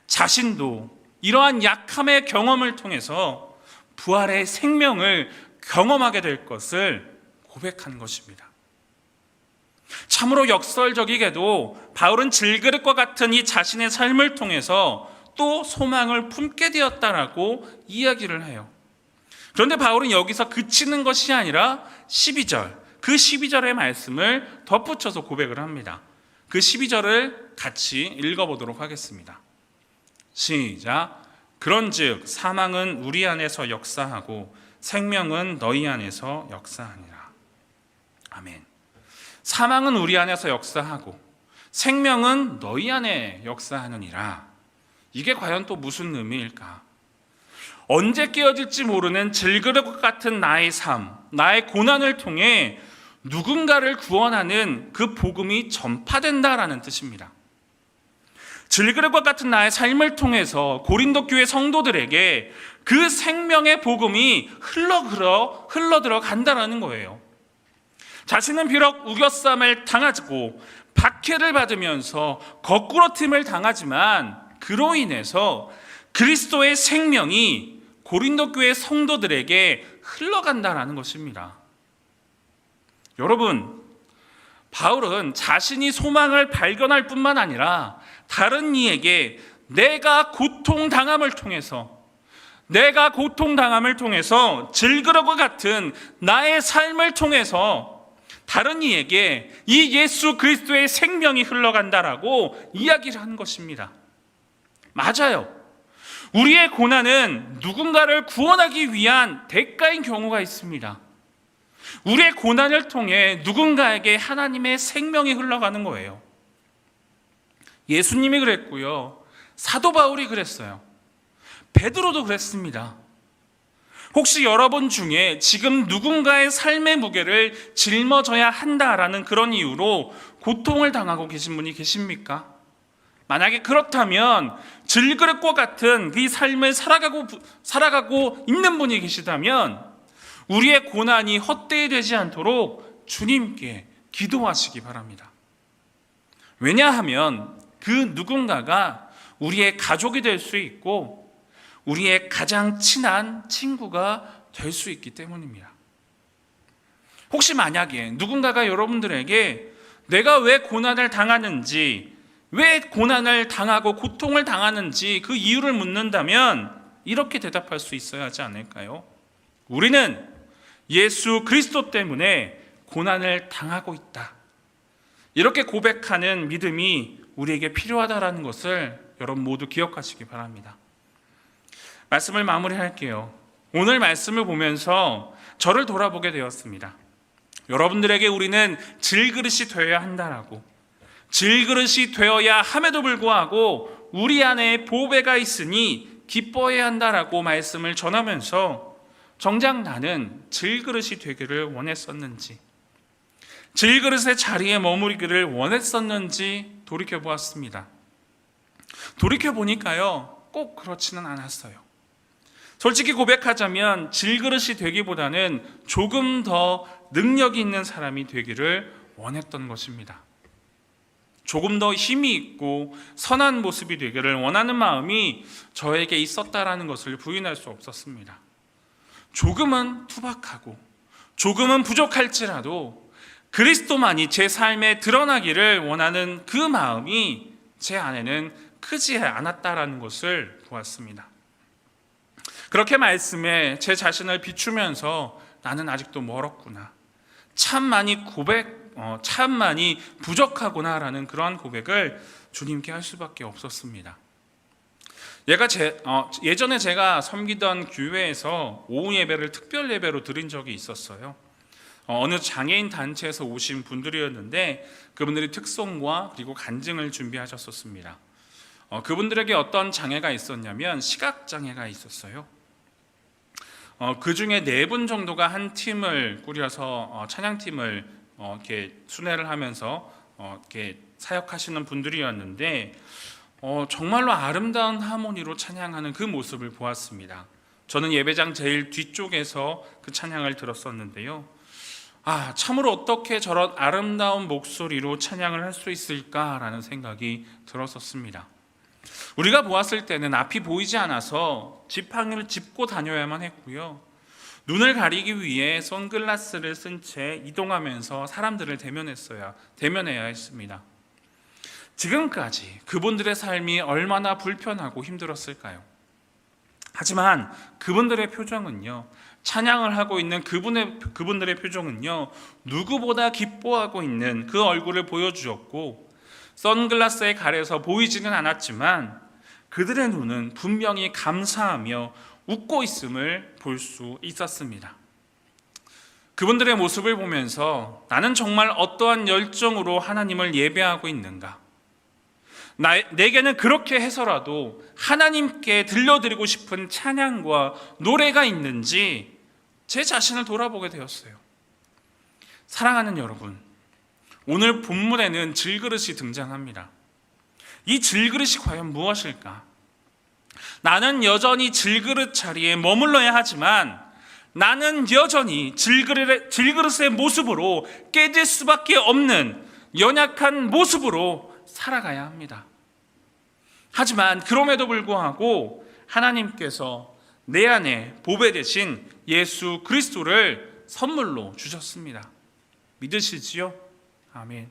자신도 이러한 약함의 경험을 통해서 부활의 생명을 경험하게 될 것을 고백한 것입니다. 참으로 역설적이게도 바울은 질그릇과 같은 이 자신의 삶을 통해서 또 소망을 품게 되었다라고 이야기를 해요. 그런데 바울은 여기서 그치는 것이 아니라 12절, 그 12절의 말씀을 덧붙여서 고백을 합니다. 그 12절을 같이 읽어보도록 하겠습니다. 시작. 그런즉 사망은 우리 안에서 역사하고 생명은 너희 안에서 역사하니라. 아멘. 사망은 우리 안에서 역사하고 생명은 너희 안에 역사하느니라. 이게 과연 또 무슨 의미일까? 언제 깨어질지 모르는 질그릇 같은 나의 삶, 나의 고난을 통해 누군가를 구원하는 그 복음이 전파된다라는 뜻입니다. 질그릇과 같은 나의 삶을 통해서 고린도 교회 성도들에게 그 생명의 복음이 흘러들어 간다라는 거예요. 자신은 비록 우겨쌈을 당하고 박해를 받으면서 거꾸로짐을 당하지만 그로 인해서 그리스도의 생명이 고린도 교회 성도들에게 흘러간다라는 것입니다. 여러분, 바울은 자신이 소망을 발견할 뿐만 아니라 다른 이에게 내가 고통당함을 통해서 질그릇과 같은 나의 삶을 통해서 다른 이에게 이 예수 그리스도의 생명이 흘러간다라고 이야기를 한 것입니다. 맞아요. 우리의 고난은 누군가를 구원하기 위한 대가인 경우가 있습니다. 우리의 고난을 통해 누군가에게 하나님의 생명이 흘러가는 거예요. 예수님이 그랬고요. 사도 바울이 그랬어요. 베드로도 그랬습니다. 혹시 여러분 중에 지금 누군가의 삶의 무게를 짊어져야 한다라는 그런 이유로 고통을 당하고 계신 분이 계십니까? 만약에 그렇다면 질그릇과 같은 이 삶을 살아가고 있는 분이 계시다면 우리의 고난이 헛되이 되지 않도록 주님께 기도하시기 바랍니다. 왜냐하면 그 누군가가 우리의 가족이 될 수 있고 우리의 가장 친한 친구가 될 수 있기 때문입니다. 혹시 만약에 누군가가 여러분들에게 내가 왜 고난을 당하는지, 왜 고난을 당하고 고통을 당하는지 그 이유를 묻는다면 이렇게 대답할 수 있어야 하지 않을까요? 우리는 예수 그리스도 때문에 고난을 당하고 있다. 이렇게 고백하는 믿음이 우리에게 필요하다라는 것을 여러분 모두 기억하시기 바랍니다. 말씀을 마무리할게요. 오늘 말씀을 보면서 저를 돌아보게 되었습니다. 여러분들에게 우리는 질그릇이 되어야 한다라고, 질그릇이 되어야 함에도 불구하고 우리 안에 보배가 있으니 기뻐해야 한다라고 말씀을 전하면서 정작 나는 질그릇이 되기를 원했었는지, 질그릇의 자리에 머무르기를 원했었는지 돌이켜보았습니다. 돌이켜보니까요, 꼭 그렇지는 않았어요. 솔직히 고백하자면 질그릇이 되기보다는 조금 더 능력이 있는 사람이 되기를 원했던 것입니다. 조금 더 힘이 있고 선한 모습이 되기를 원하는 마음이 저에게 있었다라는 것을 부인할 수 없었습니다. 조금은 투박하고 조금은 부족할지라도 그리스도만이 제 삶에 드러나기를 원하는 그 마음이 제 안에는 크지 않았다라는 것을 보았습니다. 그렇게 말씀에 제 자신을 비추면서 나는 아직도 멀었구나, 참 많이 부족하구나라는 그러한 고백을 주님께 할 수밖에 없었습니다. 예전에 제가 섬기던 교회에서 오후 예배를 특별 예배로 드린 적이 있었어요. 어느 장애인 단체에서 오신 분들이었는데 그분들이 특송과 그리고 간증을 준비하셨었습니다. 그분들에게 어떤 장애가 있었냐면 시각장애가 있었어요. 그 중에 4분 정도가 한 팀을 꾸려서 찬양팀을 이렇게 순회를 하면서 이렇게 사역하시는 분들이었는데 정말로 아름다운 하모니로 찬양하는 그 모습을 보았습니다. 저는 예배장 제일 뒤쪽에서 그 찬양을 들었었는데요. 참으로 어떻게 저런 아름다운 목소리로 찬양을 할 수 있을까라는 생각이 들었었습니다. 우리가 보았을 때는 앞이 보이지 않아서 지팡이를 짚고 다녀야만 했고요. 눈을 가리기 위해 선글라스를 쓴 채 이동하면서 사람들을 대면해야 했습니다. 지금까지 그분들의 삶이 얼마나 불편하고 힘들었을까요? 하지만 그분들의 표정은요, 찬양을 하고 있는 그분들의 표정은요, 누구보다 기뻐하고 있는 그 얼굴을 보여주었고, 선글라스에 가려서 보이지는 않았지만 그들의 눈은 분명히 감사하며 웃고 있음을 볼 수 있었습니다. 그분들의 모습을 보면서 나는 정말 어떠한 열정으로 하나님을 예배하고 있는가, 내게는 그렇게 해서라도 하나님께 들려드리고 싶은 찬양과 노래가 있는지 제 자신을 돌아보게 되었어요. 사랑하는 여러분, 오늘 본문에는 질그릇이 등장합니다. 이 질그릇이 과연 무엇일까? 나는 여전히 질그릇 자리에 머물러야 하지만 나는 여전히 질그릇의 모습으로 깨질 수밖에 없는 연약한 모습으로 살아가야 합니다. 하지만 그럼에도 불구하고 하나님께서 내 안에 보배 되신 예수 그리스도를 선물로 주셨습니다. 믿으시지요? 아멘.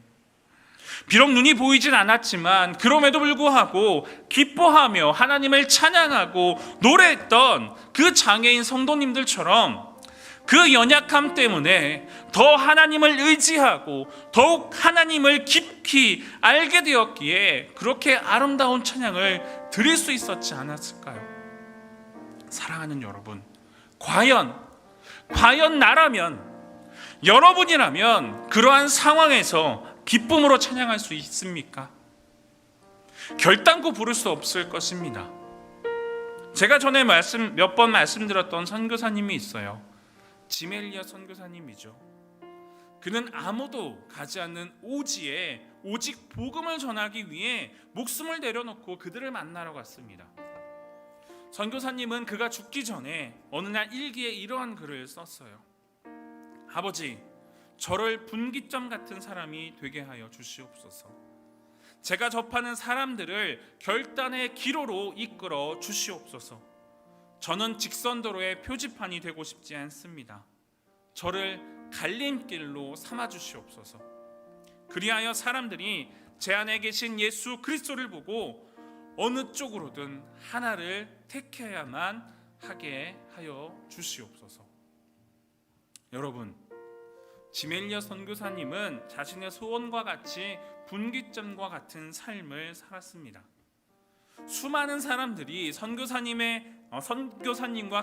비록 눈이 보이진 않았지만 그럼에도 불구하고 기뻐하며 하나님을 찬양하고 노래했던 그 장애인 성도님들처럼 그 연약함 때문에 더 하나님을 의지하고 더욱 하나님을 깊이 알게 되었기에 그렇게 아름다운 찬양을 드릴 수 있었지 않았을까요? 사랑하는 여러분, 과연 나라면, 여러분이라면 그러한 상황에서 기쁨으로 찬양할 수 있습니까? 결단코 부를 수 없을 것입니다. 제가 전에 몇 번 말씀드렸던 선교사님이 있어요. 지멜리아 선교사님이죠. 그는 아무도 가지 않는 오지에 오직 복음을 전하기 위해 목숨을 내려놓고 그들을 만나러 갔습니다. 선교사님은 그가 죽기 전에 어느 날 일기에 이러한 글을 썼어요. 아버지, 저를 분기점 같은 사람이 되게 하여 주시옵소서. 제가 접하는 사람들을 결단의 기로로 이끌어 주시옵소서. 저는 직선도로의 표지판이 되고 싶지 않습니다. 저를 갈림길로 삼아 주시옵소서. 그리하여 사람들이 제 안에 계신 예수 그리스도를 보고 어느 쪽으로든 하나를 택해야만 하게 하여 주시옵소서. 여러분, 지멜리아 선교사님은 자신의 소원과 같이 분기점과 같은 삶을 살았습니다. 수많은 사람들이 선교사님과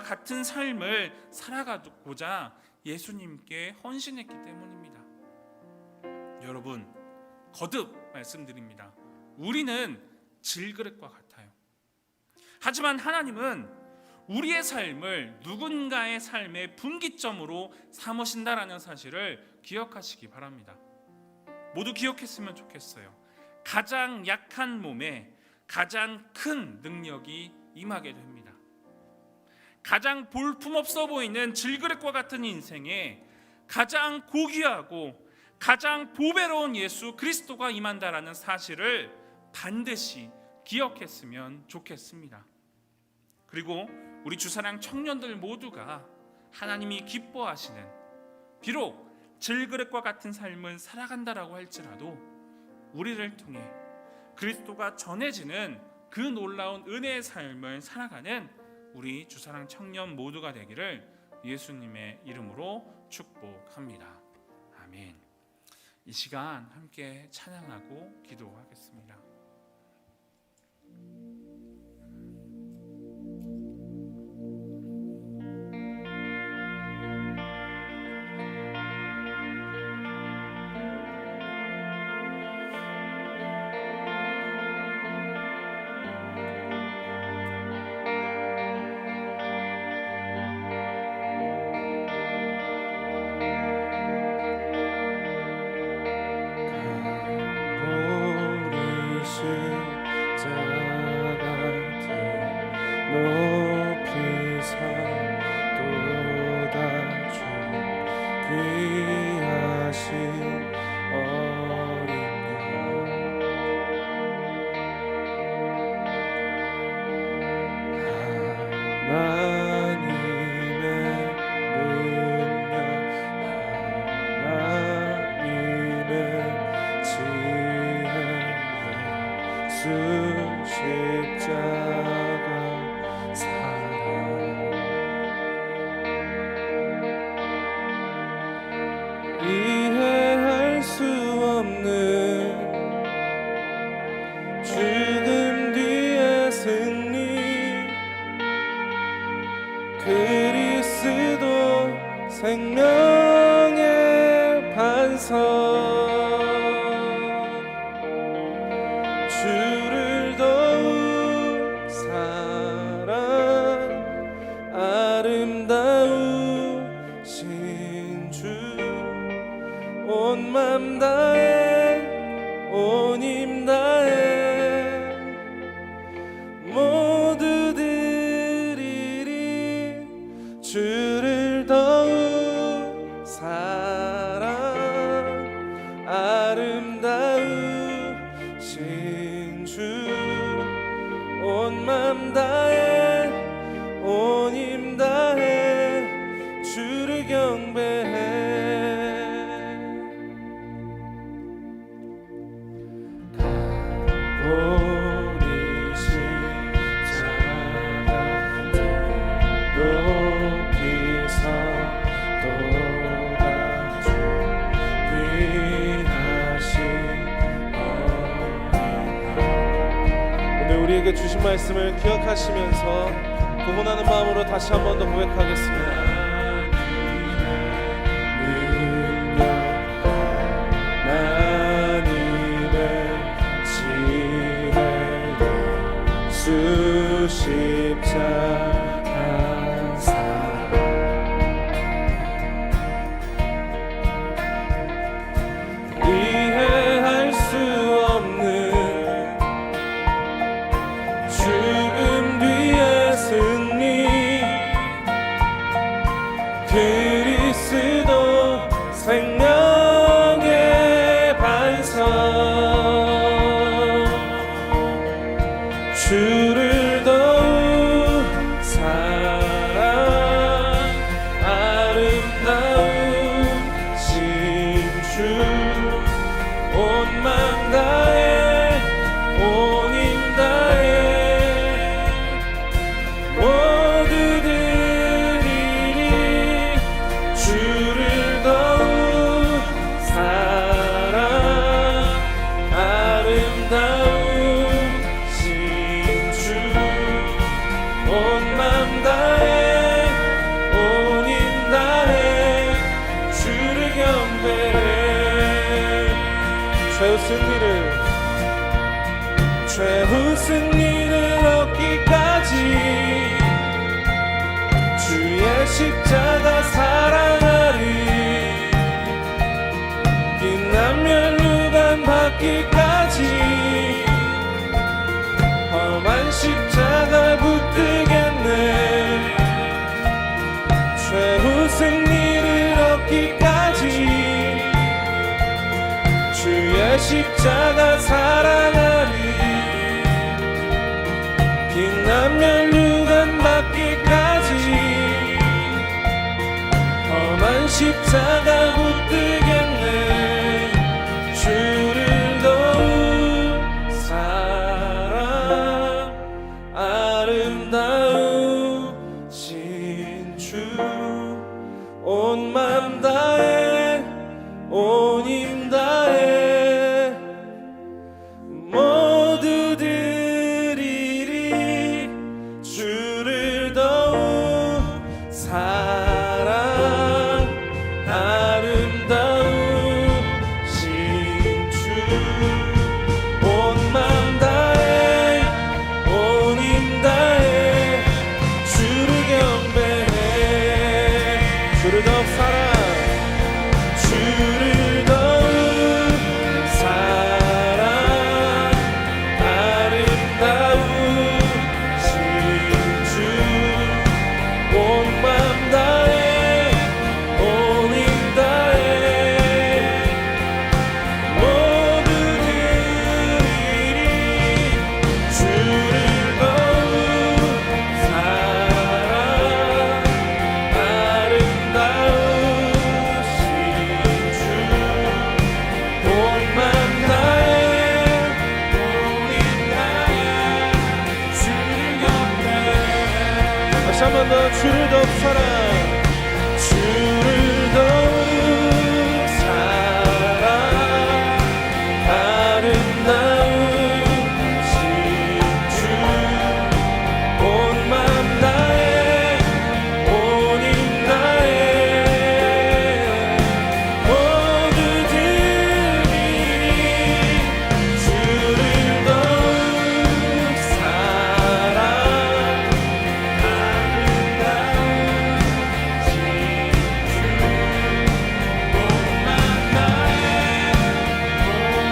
같은 삶을 살아가고자 예수님께 헌신했기 때문입니다. 여러분, 거듭 말씀드립니다. 우리는 질그릇과 같아요. 하지만 하나님은 우리의 삶을 누군가의 삶의 분기점으로 삼으신다라는 사실을 기억하시기 바랍니다. 모두 기억했으면 좋겠어요. 가장 약한 몸에 가장 큰 능력이 임하게 됩니다. 가장 볼품없어 보이는 질그릇과 같은 인생에 가장 고귀하고 가장 보배로운 예수 그리스도가 임한다라는 사실을 반드시 기억했으면 좋겠습니다. 그리고 우리 주사랑 청년들 모두가 하나님이 기뻐하시는, 비록 질그릇과 같은 삶을 살아간다라고 할지라도 우리를 통해 그리스도가 전해지는 그 놀라운 은혜의 삶을 살아가는 우리 주사랑 청년 모두가 되기를 예수님의 이름으로 축복합니다. 아멘. 이 시간 함께 찬양하고 기도하겠습니다. 이해할 수 없는 죽음 뒤의 승리, 그리스도 생명의 반석, 주를 더욱 사랑, 아름다우신 주, 온 맘 다해 온 힘 다해 모두 드리리, 주를 더욱 사랑, 아름다우신 주, 온 맘 다해 온 힘 다해 주를 경배해. 우리에게 주신 말씀을 기억하시면서 공헌하는 마음으로 다시 한 번 더 고백하겠습니다. 십자가 사랑, 이해할 수 없는 죽음 뒤의 승리, 그리스도 생명의 반석, 주를 더욱 사랑, 아름다우신 주, 온 맘 다해 온 힘 다해 최후 승리를 얻기까지 주의 십자가 사랑하리. 빛나면 누간 받기까지 험한 십자가 붙들겠네. 최후 승리를 얻기까지 주의 십자가 사랑하리. 빛나면 누간 받기까지 험한 십자가 붙들겠네. 주를 더욱 사랑 아름다우신 주 온 맘 다해 온 힘 다해 모두 드리리. 주를 더욱 사랑 아름다우신 주 온 맘 다해 온 힘 다해 주를 경배해. 주를 더욱 사랑 주를 더욱 사랑 아름다우신 주 온 맘 다해 온 힘 다해 모두 드리리. 주를 더욱 사랑 아름다우신 주 온 맘 다해 온 힘 다해 주를 경배해. 다시 한 번 더 주를 더욱 사랑 주를 더욱 사랑 아름다우신 주 온 맘 다해 온 힘 다해 모두 드리리. 주를 더욱 사랑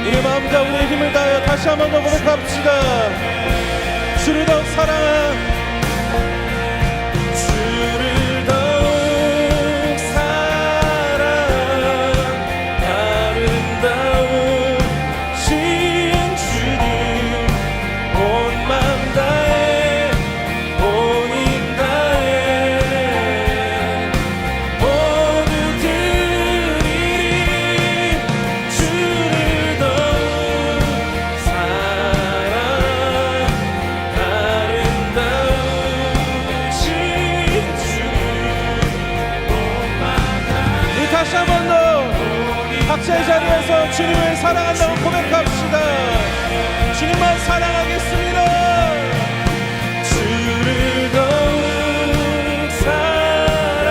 우리 마음과 우리의 힘을 다하여 다시 한 번 더 고백합시다. 주를 더욱 사랑 주를 더욱 사랑 아름다우신 주님 온 맘 다해 온 힘 다해 모두 드리리. 주를 더욱 사랑 아름다우신 주님 온 맘 다해. 우리 다시 한 번 더 각자의 자리에서 주님을 사랑한다고 고백합시다. 주님만 사랑하겠습니다. 주를 더욱 사랑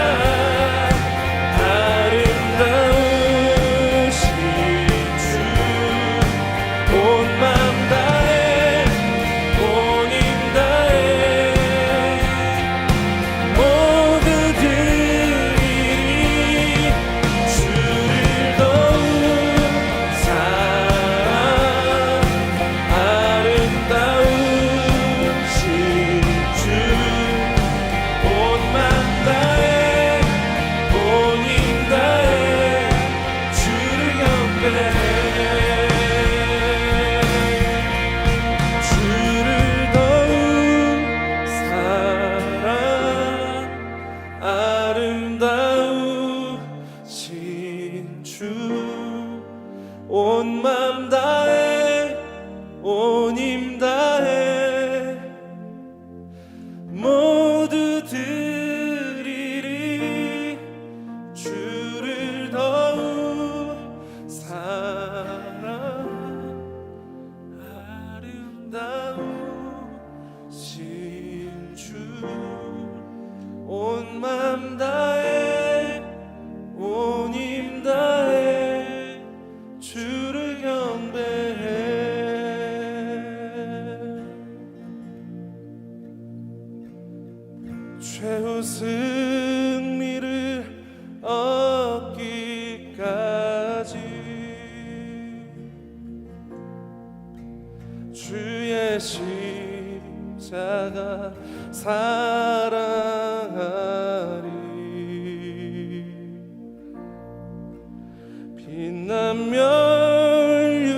아름다우신 주 온 맘 다해 온 힘 다해 모두 드리리. 주를 더욱 사랑 아름다우신 주 온 맘 다해 온 힘 다해 주를 경배해. 주를 더욱 사랑 아름다우신 주 온 맘 다해 온 힘 다해 모두 드리리. 주를 더욱 사랑 아름다우신 주 온 맘 다해 온 힘 다해 주를 경배. 주의 십자가 사랑하리. 빛난 멸류관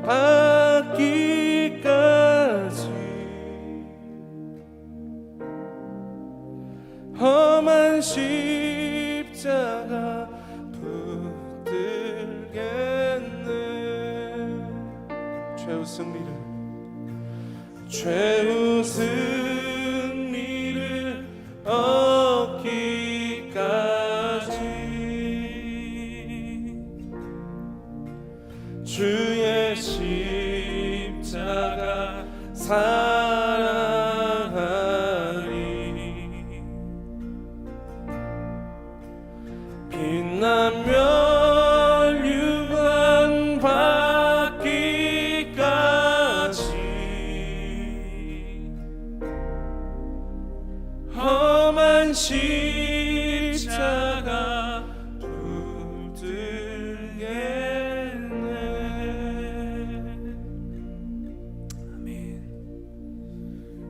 받기까지 험한 십자가 붙들겠네. 최후 승리를 얻기까지 주의 십자가 사랑하리. 빛난 멸류관 받기까지 험한 십자가 붙들겠네. 아멘.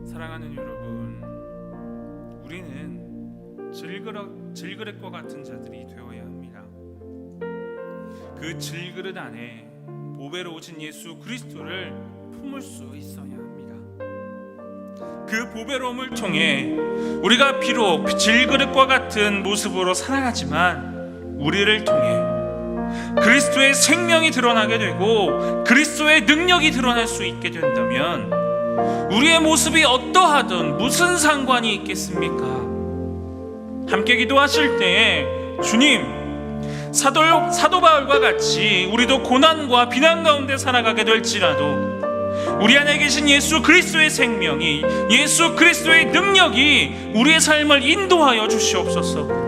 사랑하는 여러분, 우리는 질그릇과 같은 자들이 되어야 합니다. 그 질그릇 안에 보배로 오신 예수 그리스도를 품을 수 있어야 합니다. 그 보배로움을 통해 우리가 비록 질그릇과 같은 모습으로 살아가지만 우리를 통해 그리스도의 생명이 드러나게 되고 그리스도의 능력이 드러날 수 있게 된다면 우리의 모습이 어떠하든 무슨 상관이 있겠습니까? 함께 기도하실 때에 주님, 사도 바울과 같이 우리도 고난과 비난 가운데 살아가게 될지라도 우리 안에 계신 예수 그리스도의 생명이, 예수 그리스도의 능력이 우리의 삶을 인도하여 주시옵소서.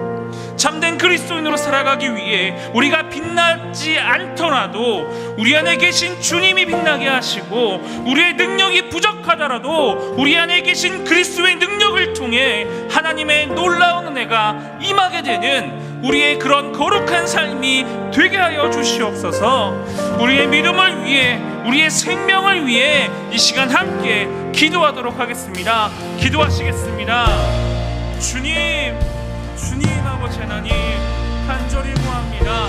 참된 그리스도인으로 살아가기 위해 우리가 빛나지 않더라도 우리 안에 계신 주님이 빛나게 하시고, 우리의 능력이 부족하더라도 우리 안에 계신 그리스도의 능력을 통해 하나님의 놀라운 은혜가 임하게 되는 우리의 그런 거룩한 삶이 되게 하여 주시옵소서. 우리의 믿음을 위해, 우리의 생명을 위해 이 시간 함께 기도하도록 하겠습니다. 기도하시겠습니다. 주님 아버지 하나님, 간절히 구합니다.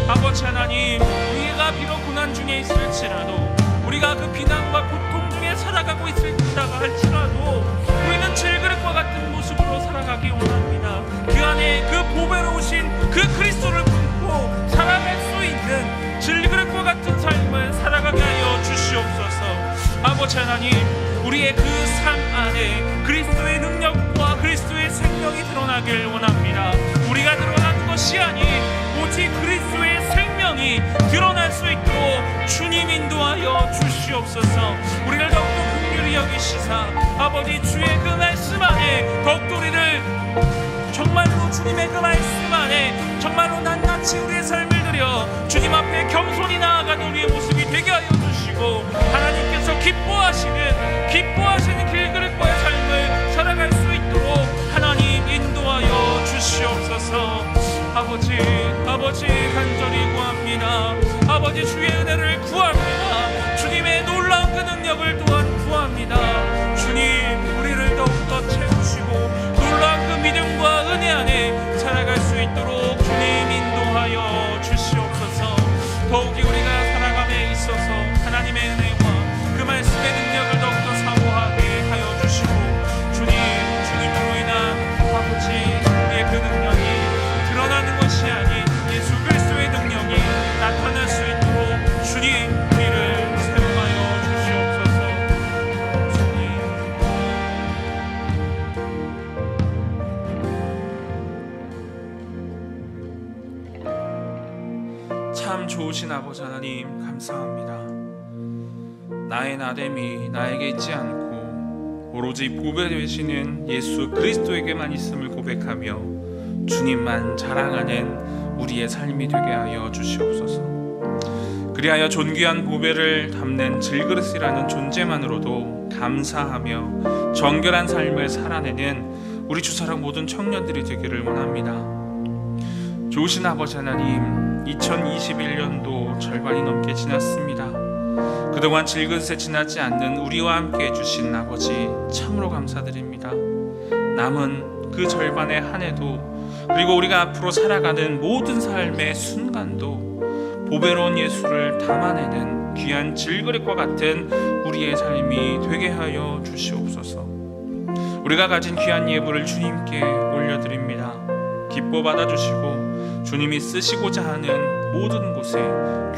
아버지 하나님, 우리가 비록 고난 중에 있을지라도, 우리가 그 비난과 고통 중에 살아가고 있을지라도 할지라도 우리는 질그릇과 같은 모습으로 살아가기 원합니다. 그 안에 그 보배로우신 그 그리스도를 품고 살아갈 수 있는 질그릇과 같은 삶을 살아가게 하여 주시옵소서. 아버지 하나님, 우리의 그 삶 안에 그리스도의 능력과 그리스도의 생명이 드러나길 원합니다. 우리가 드러나는 것이 아닌 오직 그리스도의 생명이 드러날 수 있도록 주님 인도하여 주시옵소서. 우리를 더욱더 긍휼히 여기시사 아버지 주의 그 말씀 안에 더욱더 우리를 정말로 주님의 그 말씀 안에 정말로 낱낱이 우리의 삶을 드려 주님 앞에 겸손히 나아가는 우리의 모습이 되게 하여 주시고, 하나님께서 기뻐하시는 길그릇과의 삶을 살아갈 수 있도록 하나님 인도하여 주시옵소서. 아버지 간절히 구합니다. 아버지 주의 은혜를 구합니다. 주님의 놀라운 그 능력을 또한 구합니다. 주님, 우리를 더욱더 채우시고 놀라운 그 믿음과 은혜 안에 살아갈 수 있도록 주님 인도하여 주시옵소서. 더욱이 우리가 살아감에 있어서 하나님의 은혜와 그 말씀의 능력을 더욱더 사모하게 하여 주시고, 주님으로 인한 아버지 우리의 그 능력이 드러나는 것이 아닌 예수 그리스도의 능력이 나타날 수 있도록 주님 우리를 사용하여 주시옵소서. 참 좋으신 아버지 하나님, 감사합니다. 나의 나됨이 나에게 있지 않고 오로지 보배 되시는 예수 그리스도에게만 있음을 고백하며 주님만 자랑하는 우리의 삶이 되게 하여 주시옵소서. 그리하여 존귀한 보배를 담는 질그릇이라는 존재만으로도 감사하며 정결한 삶을 살아내는 우리 주사랑 모든 청년들이 되기를 원합니다. 좋으신 아버지 하나님, 2021년도 절반이 넘게 지났습니다. 그동안 질그릇에 지나지 않는 우리와 함께 해주신 아버지 참으로 감사드립니다. 남은 그 절반의 한 해도 그리고 우리가 앞으로 살아가는 모든 삶의 순간도 보배로운 예수를 담아내는 귀한 질그릇과 같은 우리의 삶이 되게 하여 주시옵소서. 우리가 가진 귀한 예물을 주님께 올려드립니다. 기뻐 받아주시고 주님이 쓰시고자 하는 모든 곳에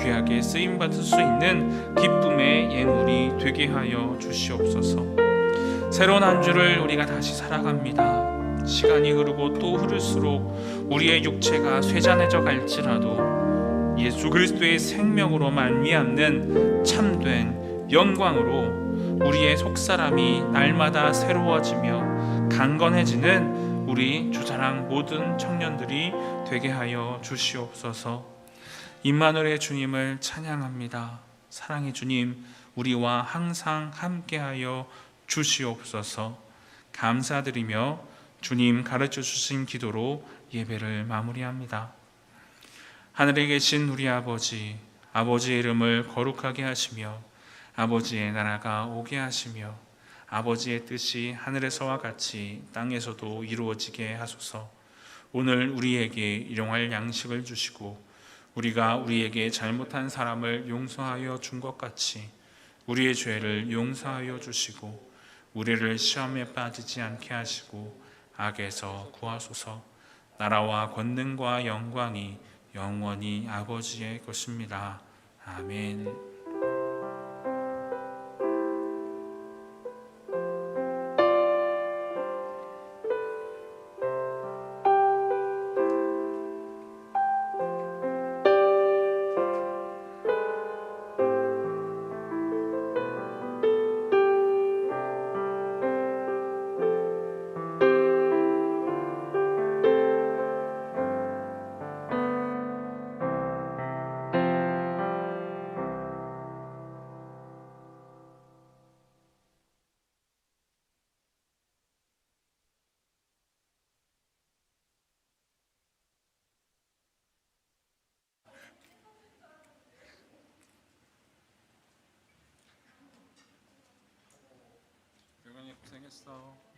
귀하게 쓰임받을 수 있는 기쁨의 예물이 되게 하여 주시옵소서. 새로운 한 주를 우리가 다시 살아갑니다. 시간이 흐르고 또 흐를수록 우리의 육체가 쇠잔해져 갈지라도 예수 그리스도의 생명으로 말미암는 참된 영광으로 우리의 속사람이 날마다 새로워지며 강건해지는 우리 주자랑 모든 청년들이 되게 하여 주시옵소서. 임마누엘의 주님을 찬양합니다. 사랑의 주님, 우리와 항상 함께하여 주시옵소서. 감사드리며 주님 가르쳐 주신 기도로 예배를 마무리합니다. 하늘에 계신 우리 아버지, 아버지의 이름을 거룩하게 하시며 아버지의 나라가 오게 하시며 아버지의 뜻이 하늘에서와 같이 땅에서도 이루어지게 하소서. 오늘 우리에게 일용할 양식을 주시고 우리가 우리에게 잘못한 사람을 용서하여 준 것 같이 우리의 죄를 용서하여 주시고 우리를 시험에 빠지지 않게 하시고 악에서 구하소서. 나라와 권능과 영광이 영원히 아버지의 것입니다. 아멘. 고생했어.